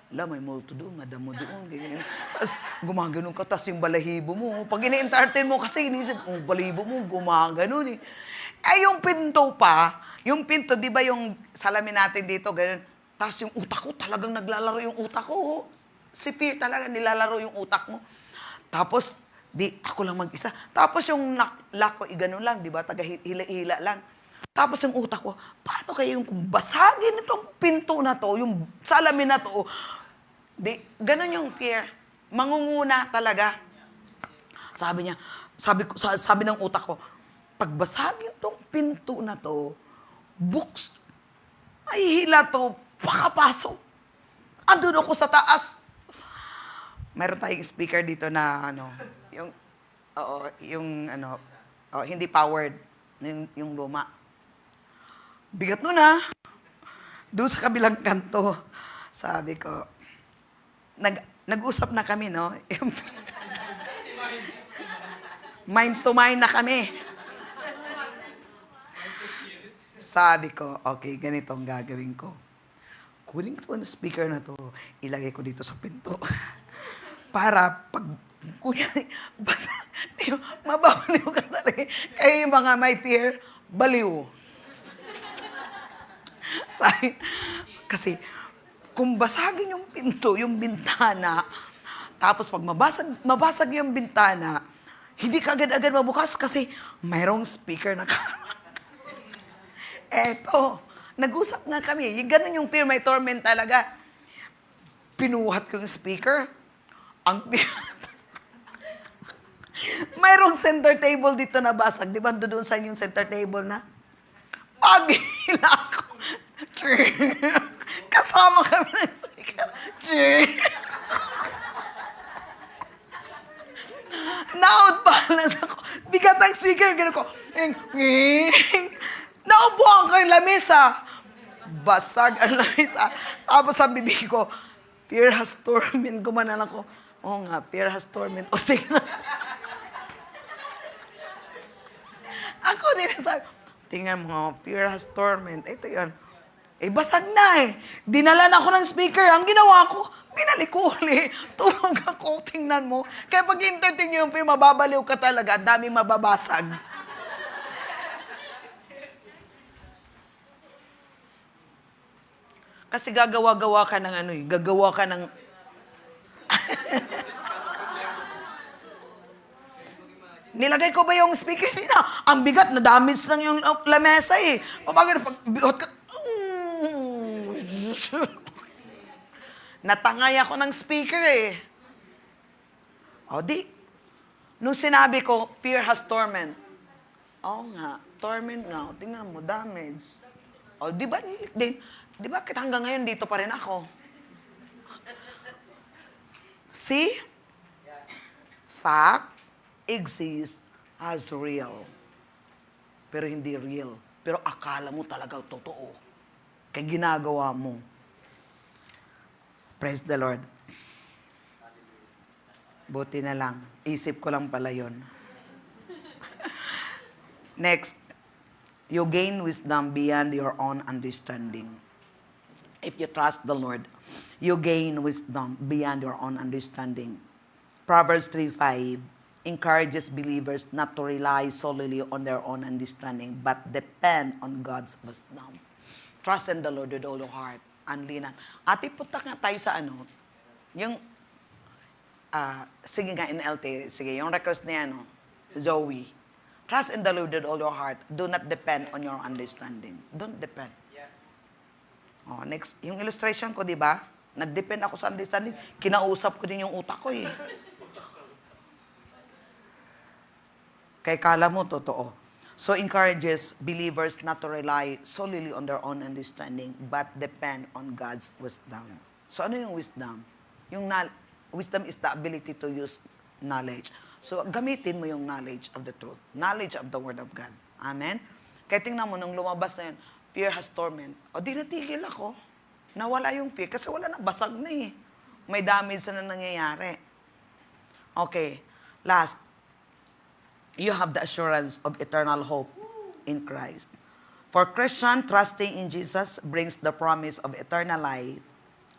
may multo doon, madam mo doon, ganyan. Tapos gumagano'n ka, tapos yung balahibo mo. Pag ini-entertain mo kasi, inisip, balahibo mo, gumagano'n eh. Eh yung pinto pa, Yung pinto, di ba yung salamin natin dito, ganun. Tapos yung utak ko, talagang naglalaro yung utak ko. Si fear talaga, nilalaro yung utak mo. Tapos, di, ako lang mag-isa. Tapos yung lock ko, ganun lang, di ba? Taga-hila-hila lang. Tapos yung utak ko, paano kaya yung kung basagin itong pinto na to, yung salamin na to, di, ganun yung fear. Mangunguna talaga. Sabi niya, sabi ng utak ko, pagbasagin tong pinto na to, books, ay hila to, pakapasok. Andun ako sa taas. Mayroon tayong speaker dito na, hindi powered, yung luma. Bigat nun ha. Doon sa kabilang kanto, sabi ko, nag-usap na kami, no? Mind to mind na kami. Sabi ko, okay, ganito ang gagawin ko. Kunin ko na speaker na to, ilagay ko dito sa pinto. Para pag, kuya, basta, mababaliw ka talaga. Kaya yung mga may fear, baliw. Sabi, kasi, kung basagin yung pinto, yung bintana, tapos pag mabasag yung bintana, hindi ka agad-agad mabukas kasi mayroong speaker na Eto, nag-usap nga kami. Ganun yung fear, may torment talaga. Pinuhat ko yung speaker. Mayroong center table dito na basag. Di ba doon sa yung center table na? Pagila ko. Kasama kami ng speaker. Na-out balance ako. Bigat ang speaker. Gano'n ko. Naupo ang kay lamesa. Basag ang lamesa. Tapos sa bibig ko, fear has torment. Gumanan ako. Oo nga, fear has torment. O tingnan. Ako din sabi, tingnan mo, fear has torment. Ito yan. Basag na eh. Dinala na ako ng speaker. Ang ginawa ko, pinalik ko uli. Tulong ako, tingnan mo. Kaya pag entertain nyo yung fear, mababaliw ka talaga. Ang daming mababasag. Kasi gagawa-gawa ka ng gagawa ka ng... Nilagay ko ba yung speaker nila? Ang bigat, na-damage lang yung lamesa eh. O bagay, pag bigot ka... Natangay ako ng speaker eh. O di, nung sinabi ko, fear has torment. Oo nga, torment nga. O, tingnan mo, damage. O, di ba, di ba hanggang ngayon dito pa rin ako? See? Fact exists as real. Pero hindi real. Pero akala mo talaga totoo. Kaya ginagawa mo. Praise the Lord. Buti na lang. Isip ko lang pala yun. Next. You gain wisdom beyond your own understanding. If you trust the Lord, you gain wisdom beyond your own understanding. Proverbs 3:5 encourages believers not to rely solely on their own understanding, but depend on God's wisdom. Trust in the Lord with all your heart. Anlinan. Ate, punta nga tayo sa yung, sige nga NLT, sige, yung request niya, Zoe. Trust in the Lord with all your heart. Do not depend on your understanding. Don't depend. Oh, next, yung illustration ko, di ba? Nag-depend ako sa understanding. Kinausap ko din yung utak ko eh. Kaya kala mo, totoo. So encourages believers not to rely solely on their own understanding, but depend on God's wisdom. So ano yung wisdom? Wisdom is the ability to use knowledge. So gamitin mo yung knowledge of the truth. Knowledge of the Word of God. Amen? Kaya tingnan mo, nung lumabas na yun, fear has torment. O di natigil ako. Nawala yung fear kasi wala na, basag na eh. May damage na nangyayari. Okay, last. You have the assurance of eternal hope in Christ. For Christian, trusting in Jesus brings the promise of eternal life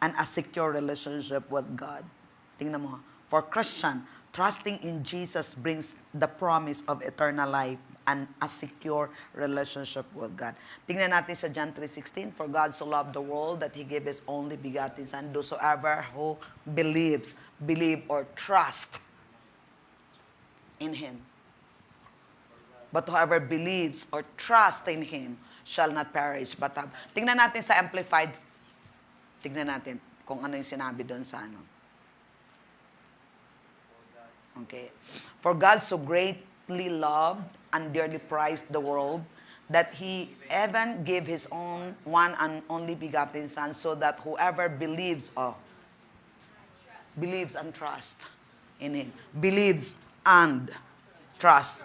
and a secure relationship with God. Tingnan mo. For Christian, trusting in Jesus brings the promise of eternal life a secure relationship with God. Tingnan natin sa John 3:16, for God so loved the world that He gave His only begotten Son, whosoever who believe or trust in Him. But whoever believes or trusts in Him shall not perish but have. Tingnan natin sa Amplified. Tingnan natin kung ano yung sinabi doon sa ano. Okay. For God so greatly loved and dearly prized the world that He even gave His own one and only begotten Son, so that whoever believes and trusts in Him. Believes and trust.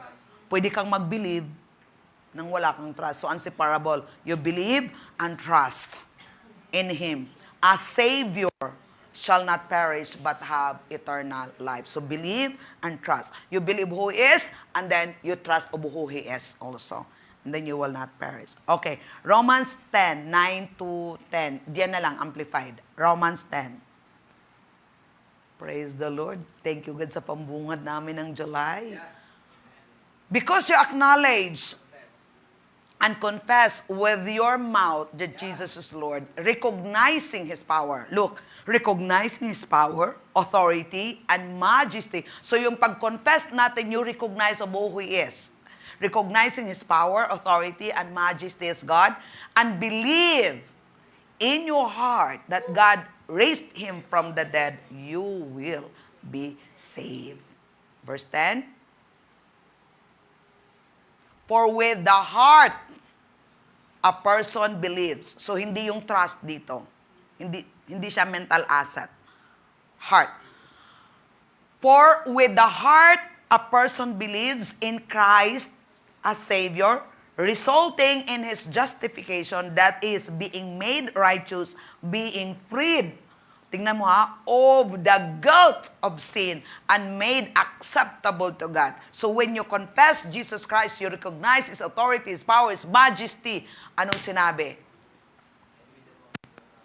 Pwede kang mag-believe nang wala kang trust. So, unseparable. You believe and trust in Him. A Savior shall not perish but have eternal life. So, believe and trust. You believe who He is, and then you trust of who He is also. And then you will not perish. Okay. Romans 10, 9 to 10. Diyan na lang, amplified. Romans 10. Praise the Lord. Thank you, God, sa pambungad namin ng July. Because you acknowledge and confess with your mouth that Jesus is Lord, recognizing His power. Look, recognizing His power, authority, and majesty. So yung pag-confess natin, you recognize of who He is. Recognizing His power, authority, and majesty as God, and believe in your heart that God raised Him from the dead, you will be saved. Verse 10. For with the heart, a person believes. So, hindi yung trust dito. Hindi siya mental asset. Heart. For with the heart, a person believes in Christ as Savior, resulting in his justification, that is, being made righteous, being freed, tingnan mo ha, of the guilt of sin and made acceptable to God. So when you confess Jesus Christ, you recognize His authority, His power, His majesty. Anong sinabi?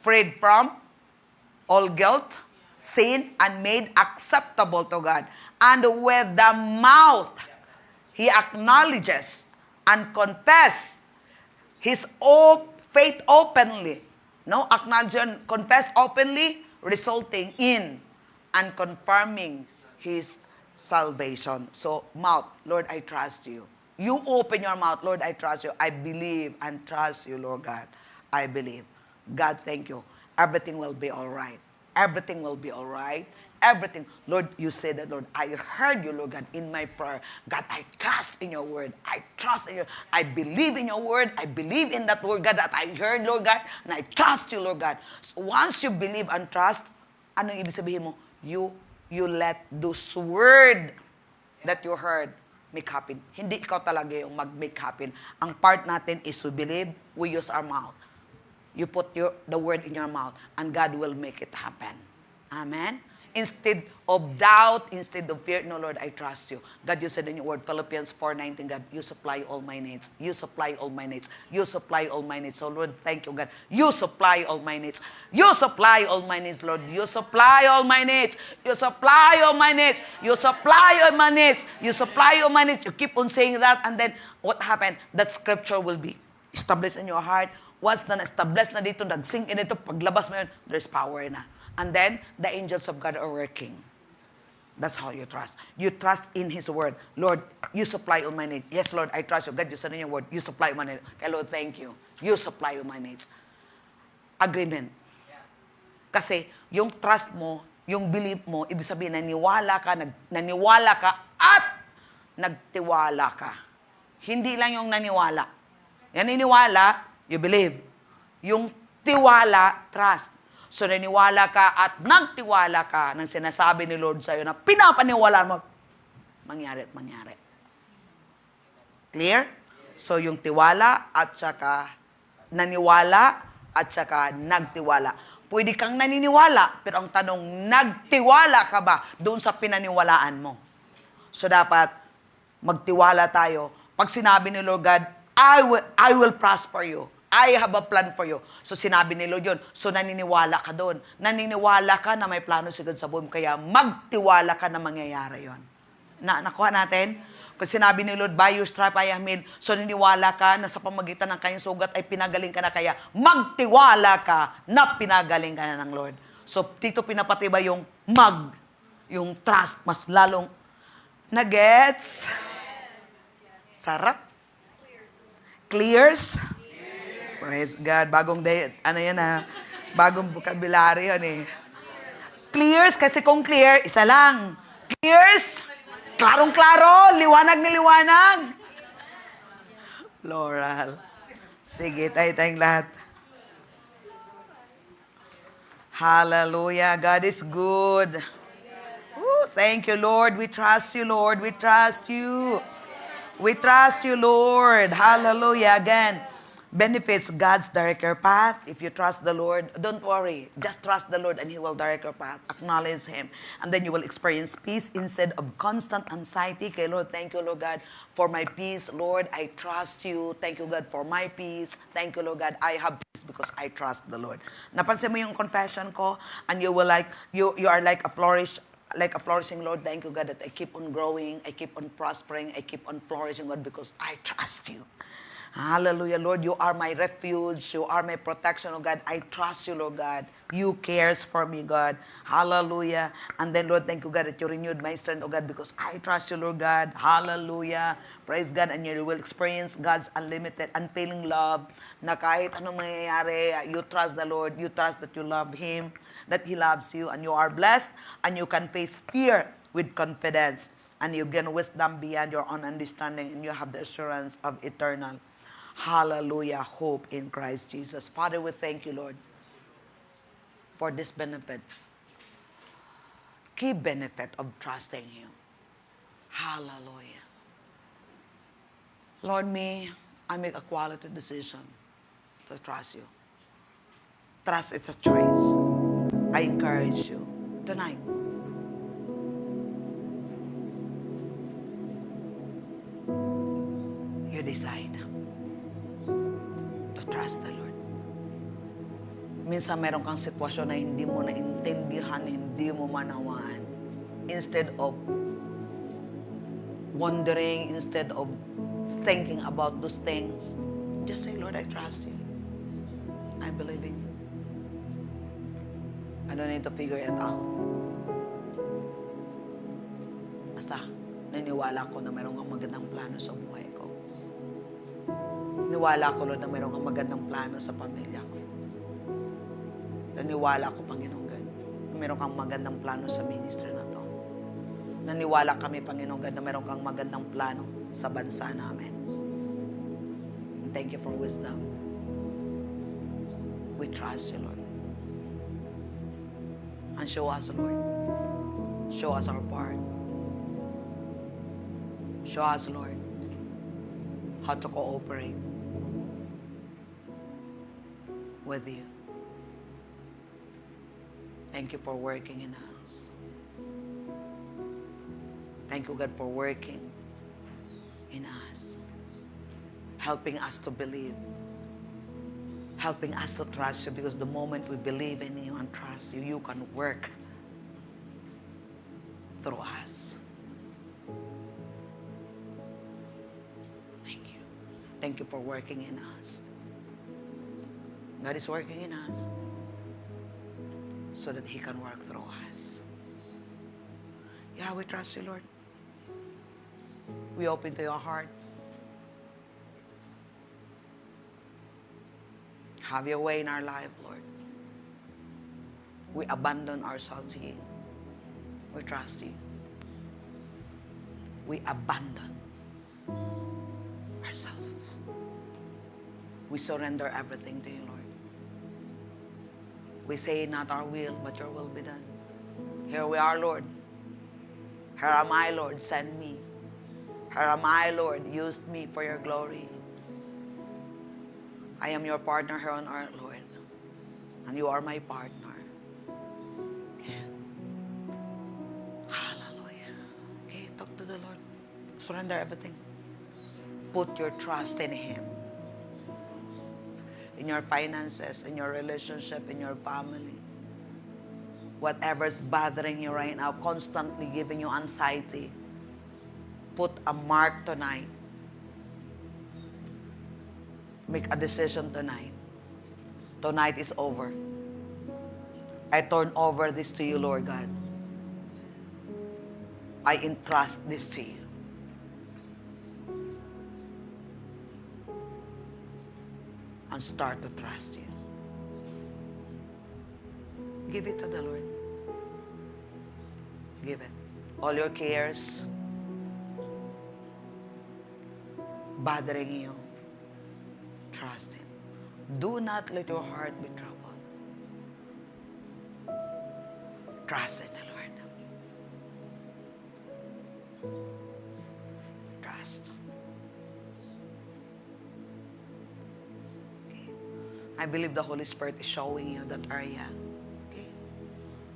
Freed from all guilt, sin, and made acceptable to God. And with the mouth, he acknowledges and confess his faith openly. No, acknowledge and confess openly, resulting in and confirming his salvation. So, mouth, Lord, I trust you. You open your mouth, Lord, I trust you. I believe and trust you, Lord God. I believe. God, thank you. Everything will be all right. Everything will be all right. Everything. Lord, you said that, Lord. I heard you, Lord God, in my prayer. God, I trust in your word. I trust in your, I believe in your word. I believe in that word, God, that I heard, Lord God, and I trust you, Lord God. So once you believe and trust, anong ibig sabihin mo? You let those word that you heard make happen. Hindi ikaw talaga yung mag-make happen. Ang part natin is we believe, we use our mouth. You put the word in your mouth, and God will make it happen. Amen? Instead of doubt, instead of fear, no, Lord, I trust you. God, you said in your word, Philippians 4:19, God, you supply all my needs. You supply all my needs. You supply all my needs. So, Lord, thank you, God. You supply all my needs. You supply all my needs, Lord. You supply all my needs. You supply all my needs. You supply all my needs. You supply all my needs. You keep on saying that, and then what happened? That scripture will be established in your heart. Once na na-establish na dito, nag-sink in ito, paglabas mo yun, there's power na. And then, the angels of God are working. That's how you trust. You trust in His word. Lord, you supply all my needs. Yes, Lord, I trust you. God, you said in your word, you supply all my needs. Okay, Lord, thank you. You supply all my needs. Agreement. Kasi, yung trust mo, yung belief mo, ibig sabihin, naniwala ka at nagtiwala ka. Hindi lang yung naniwala. Naniniwala, you believe. Yung tiwala, trust. So, naniwala ka at nagtiwala ka ng sinasabi ni Lord sa'yo na pinapaniwalaan mo, mangyari at mangyari. Clear? So, yung tiwala at saka naniwala at saka nagtiwala. Pwede kang naniniwala, pero ang tanong, nagtiwala ka ba doon sa pinaniwalaan mo? So, dapat magtiwala tayo. Pag sinabi ni Lord God, I will prosper you. I have a plan for you. So, sinabi ni Lord yun. So, naniniwala ka doon. Naniniwala ka na may plano si God sa buhay mo. Kaya, magtiwala ka na mangyayari yun. Nakuha natin? Kasi sinabi ni Lord, by your stripe I am healed. So niniwala ka na sa pamagitan ng kanyang sugat ay pinagaling ka na, kaya magtiwala ka na pinagaling ka na ng Lord. So dito pinapatibay yung yung trust, mas lalong na-gets? Sarap? Clears? Praise God. Bagong day, bagong vocabulary yan eh. Clears, kasi kung clear, isa lang. Clears, klarong-klaro, liwanag na liwanag. Floral. Sige, tayong lahat. Hallelujah. God is good. Ooh, thank you, Lord. We trust you, Lord. We trust you. We trust you, Lord. Hallelujah. Again, benefits God's direct your path. If you trust the Lord, don't worry. Just trust the Lord and He will direct your path. Acknowledge Him. And then you will experience peace instead of constant anxiety. Okay, Lord, thank you, Lord God, for my peace. Lord, I trust you. Thank you, God, for my peace. Thank you, Lord God, I have peace because I trust the Lord. Napansin mo yung confession ko? And you will you are like a flourishing, Lord. Thank you, God, that I keep on growing, I keep on prospering, I keep on flourishing, God, because I trust you. Hallelujah, Lord. You are my refuge. You are my protection, oh God. I trust you, Lord God. You cares for me, God. Hallelujah. And then, Lord, thank you, God, that you renewed my strength, oh God, because I trust you, Lord God. Hallelujah. Praise God. And you will experience God's unlimited, unfailing love, na kahit anong mangyayari, you trust the Lord. You trust that you love Him, that He loves you, and you are blessed, and you can face fear with confidence, and you gain wisdom beyond your own understanding, and you have the assurance of eternal, hallelujah, hope in Christ Jesus. Father, we thank you, Lord, for this benefit, key benefit of trusting you. Hallelujah. Lord, I make a quality decision to trust you. Trust, it's a choice. I encourage you tonight. You decide to trust the Lord. Minsan meron kang sitwasyon na hindi mo naintindihan, hindi mo manawaan. Instead of wondering, instead of thinking about those things, just say, Lord, I trust you. I believe in you. I don't need to figure it out. Basta, naniwala ko na meron kang magandang plano sa buhay ko. Naniwala ko, Lord, na meron kang magandang plano sa pamilya ko. Naniwala ko, Panginoon God, na meron kang magandang plano sa ministry na to. Naniwala kami, Panginoon God, na meron kang magandang plano sa bansa namin. And thank you for wisdom. We trust you, Lord. And show us, Lord. Show us our part. Show us, Lord, how to cooperate with you. Thank you for working in us. Thank you, God, for working in us. Helping us to believe. Helping us to trust you, because the moment we believe in you and trust you, you can work through us. Thank you. Thank you for working in us. God is working in us so that He can work through us. Yeah, we trust you, Lord. We open to your heart. Have your way in our life, Lord. We abandon ourselves to you. We trust you. We abandon ourselves. We surrender everything to you, Lord. We say, not our will, but your will be done. Here we are, Lord. Here am I, Lord. Send me. Here am I, Lord. Use me for your glory. I am your partner here on earth, Lord. And you are my partner. Okay. Hallelujah. Okay, talk to the Lord. Surrender everything. Put your trust in Him. In your finances, in your relationship, in your family. Whatever's bothering you right now, constantly giving you anxiety, put a mark tonight. Make a decision tonight. Tonight is over. I turn over this to you, Lord God. I entrust this to you. And start to trust you. Give it to the Lord. Give it. All your cares bothering you, trust Him. Do not let your heart be troubled. Trust in the Lord. Trust. Okay. I believe the Holy Spirit is showing you that area. Okay.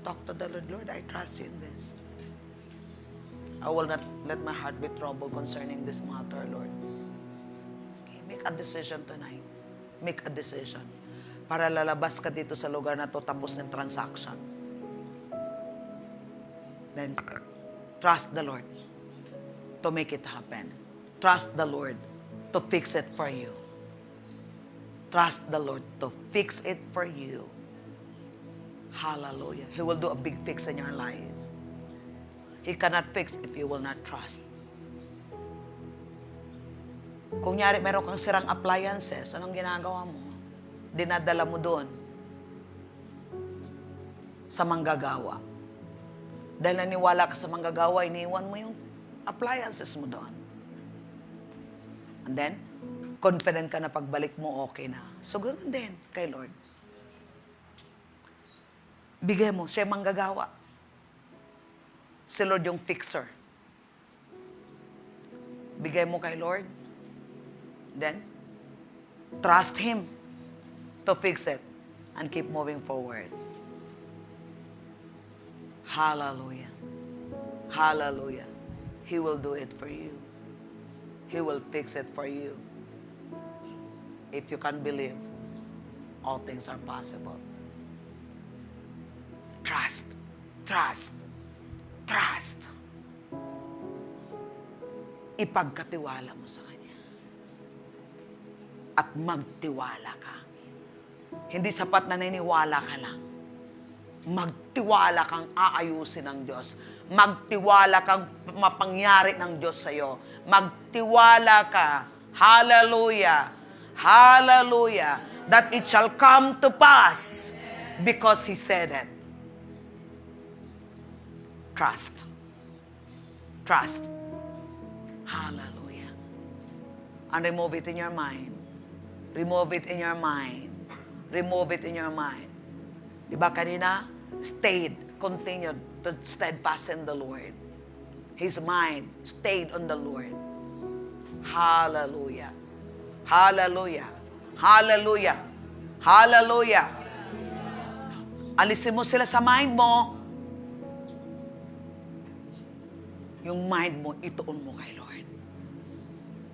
Talk to the Lord. Lord, I trust you in this. I will not let my heart be troubled concerning this matter, Lord. Okay. Make a decision tonight. Make a decision. Para lalabas ka dito sa lugar na to, tapos ng transaction. Then, trust the Lord to make it happen. Trust the Lord to fix it for you. Trust the Lord to fix it for you. Hallelujah. He will do a big fix in your life. He cannot fix if you will not trust. Kung nyari, meron kang sirang appliances, anong ginagawa mo? Dinadala mo doon sa manggagawa. Dahil naniwala ka sa manggagawa, iniwan mo yung appliances mo doon. And then, confident ka na pagbalik mo, okay na. So, ganoon din kay Lord. Bigay mo, siya manggagawa. Si Lord yung fixer. Bigay mo kay Lord. Then, trust Him to fix it and keep moving forward. Hallelujah. Hallelujah. He will do it for you. He will fix it for you. If you can believe, all things are possible. Trust. Trust. Trust. Ipagkatiwala mo sa Kanya. At magtiwala ka. Hindi sapat na naniniwala ka lang. Magtiwala kang aayusin ng Diyos. Magtiwala kang mapangyari ng Diyos sa'yo. Magtiwala ka. Hallelujah. Hallelujah. That it shall come to pass because He said it. Trust. Trust. Hallelujah. And remove it in your mind. Remove it in your mind. Remove it in your mind. Diba kanina? Continued to steadfast in the Lord. His mind stayed on the Lord. Hallelujah. Hallelujah. Hallelujah. Hallelujah. Alisin mo sila sa mind mo. Yung mind mo, ituon mo kay Lord.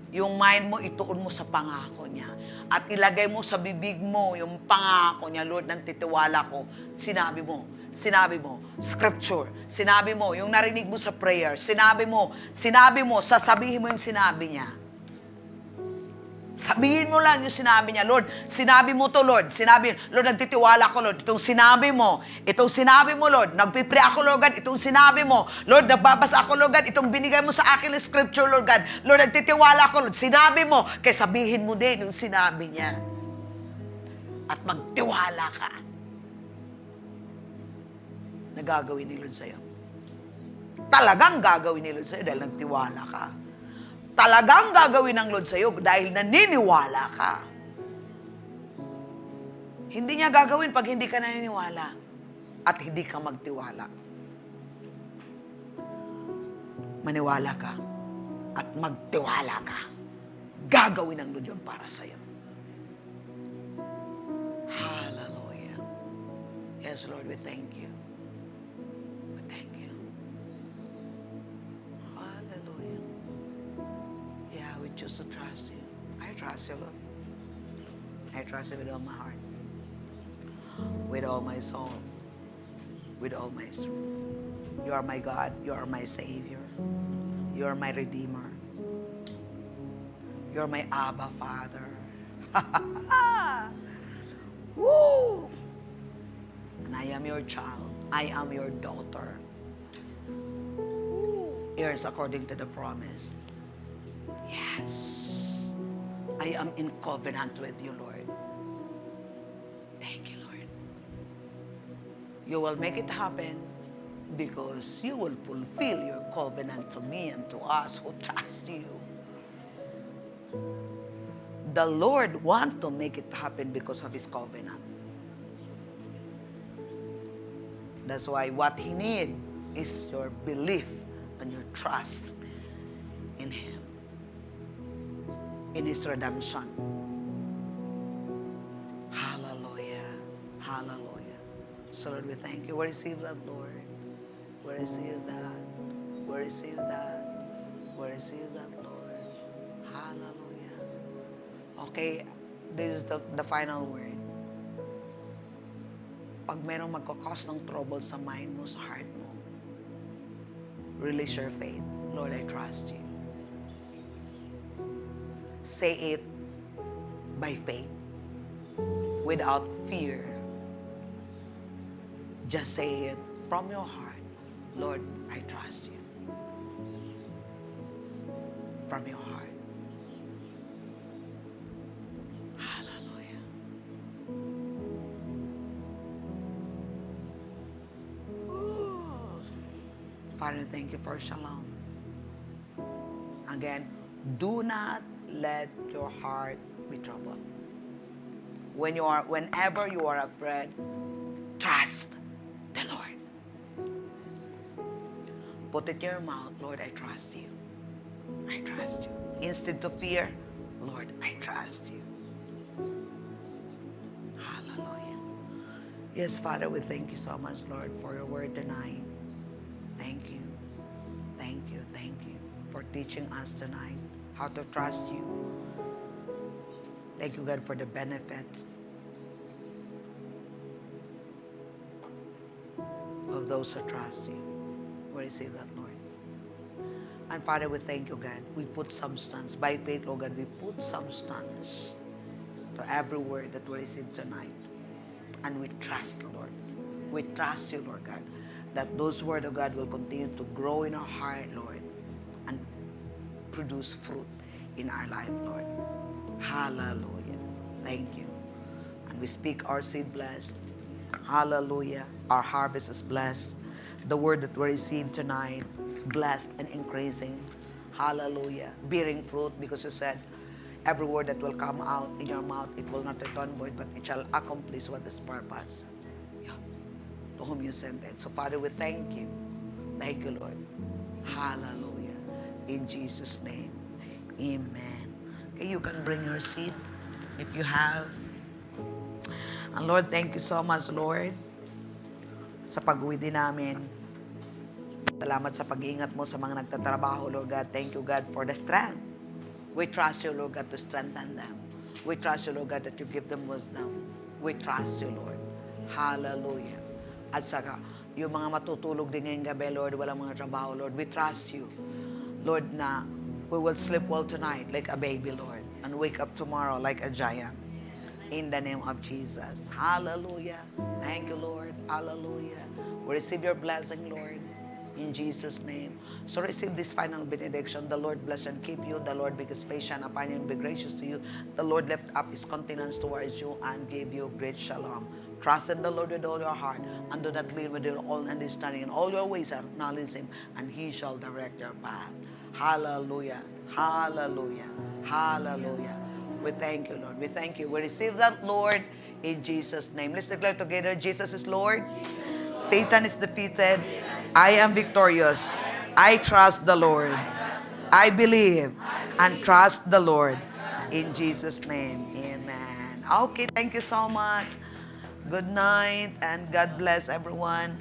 Yung mind mo, ituon mo sa pangako niya. At ilagay mo sa bibig mo yung pangako niya. Lord, nang titiwala ko, sinabi mo, scripture, sinabi mo, yung narinig mo sa prayer, sinabi mo, sasabihin mo yung sinabi niya. Sabihin mo lang yung sinabi niya, Lord, sinabi mo to, Lord. Lord, nagtitiwala ko, Lord. Itong sinabi mo, Lord. Nagpipray ako, Lord God. Itong sinabi mo, Lord, nagbabasa ako, Lord God. Itong binigay mo sa akin ng scripture, Lord God. Lord, nagtitiwala ako, Lord. Sinabi mo, kaya sabihin mo din yung sinabi niya. At magtiwala ka. Nagagawin ni Lord sa'yo. Talagang gagawin ni Lord sa'yo dahil nagtiwala ka. Talagang gagawin ng Lord sa'yo dahil naniniwala ka. Hindi niya gagawin pag hindi ka naniniwala at hindi ka magtiwala. Maniwala ka at magtiwala ka. Gagawin ng Lord yun para sa'yo. Hallelujah. Yes, Lord, we thank you. We thank you. Hallelujah. Yeah, we choose to trust you. I trust you, Lord. I trust you with all my heart. With all my soul. With all my strength. You are my God. You are my Savior. You're my Redeemer. You're my Abba Father. Woo! And I am your child. I am your daughter. Heirs according to the promise. Yes. I am in covenant with you, Lord. Thank you, Lord. You will make it happen because you will fulfill your covenant to me and to us who trust you. The Lord wants to make it happen because of His covenant. That's why what He needs is your belief and your trust in Him, in His redemption. Hallelujah. Hallelujah. So Lord, we thank you. We receive that, Lord. We receive that. We receive that. We receive that, Lord. Hallelujah. Okay, this is the final word. Pag merong magkakos ng trouble sa mind mo, sa heart mo, release your faith. Lord, I trust you. Say it by faith, without fear. Just say it from your heart. Lord, I trust you. From your heart. Hallelujah. Father, thank you for shalom. Again, do not let your heart be troubled. Whenever you are afraid, trust the Lord. Put it in your mouth, Lord, I trust you. I trust you. Instead of fear, Lord, I trust you. Hallelujah. Yes, Father, we thank you so much, Lord, for your word tonight. Thank you. Thank you. Thank you for teaching us tonight how to trust you. Thank you, God, for the benefits of those who trust you. We receive that, Lord. And Father, we thank you, God. We put substance. By faith, Lord God, we put substance to every word that we receive tonight. And we trust, Lord. We trust you, Lord God, that those words of God will continue to grow in our heart, Lord, and produce fruit in our life, Lord. Hallelujah. Thank you. And we speak our seed blessed. Hallelujah. Our harvest is blessed. The word that we received tonight, blessed and increasing. Hallelujah. Bearing fruit, because you said, every word that will come out in your mouth, it will not return void, but it shall accomplish what is purpose. Yeah. To whom you sent it. So Father, we thank you. Thank you, Lord. Hallelujah. In Jesus' name. Amen. Okay, you can bring your seat if you have. And Lord, thank you so much, Lord, sa pag-uwi din namin. Salamat sa pag-iingat mo sa mga nagtatrabaho, Lord God. Thank you, God, for the strength. We trust you, Lord God, to strengthen them. We trust you, Lord God, that you give them wisdom. We trust you, Lord. Hallelujah. At saka, yung mga matutulog din ngayong gabi, Lord, walang mga trabaho, Lord, we trust you. Lord, na we will sleep well tonight like a baby, Lord, and wake up tomorrow like a giant. In the name of Jesus. Hallelujah. Thank you, Lord. Hallelujah. We receive your blessing, Lord, in Jesus' name. So receive this final benediction. The Lord bless and keep you. The Lord make his face shine upon you and be gracious to you. The Lord lift up his countenance towards you and give you great shalom. Trust in the Lord with all your heart, and do not lean with your own understanding. In all your ways acknowledge him, and he shall direct your path. Hallelujah. Hallelujah. Hallelujah. We thank you, Lord. We thank you. We receive that, Lord, in Jesus' name. Let's declare together, Jesus is Lord. Satan is defeated. I am victorious. I trust the Lord. I believe and trust the Lord. In Jesus' name, amen. Okay, thank you so much. Good night and God bless everyone.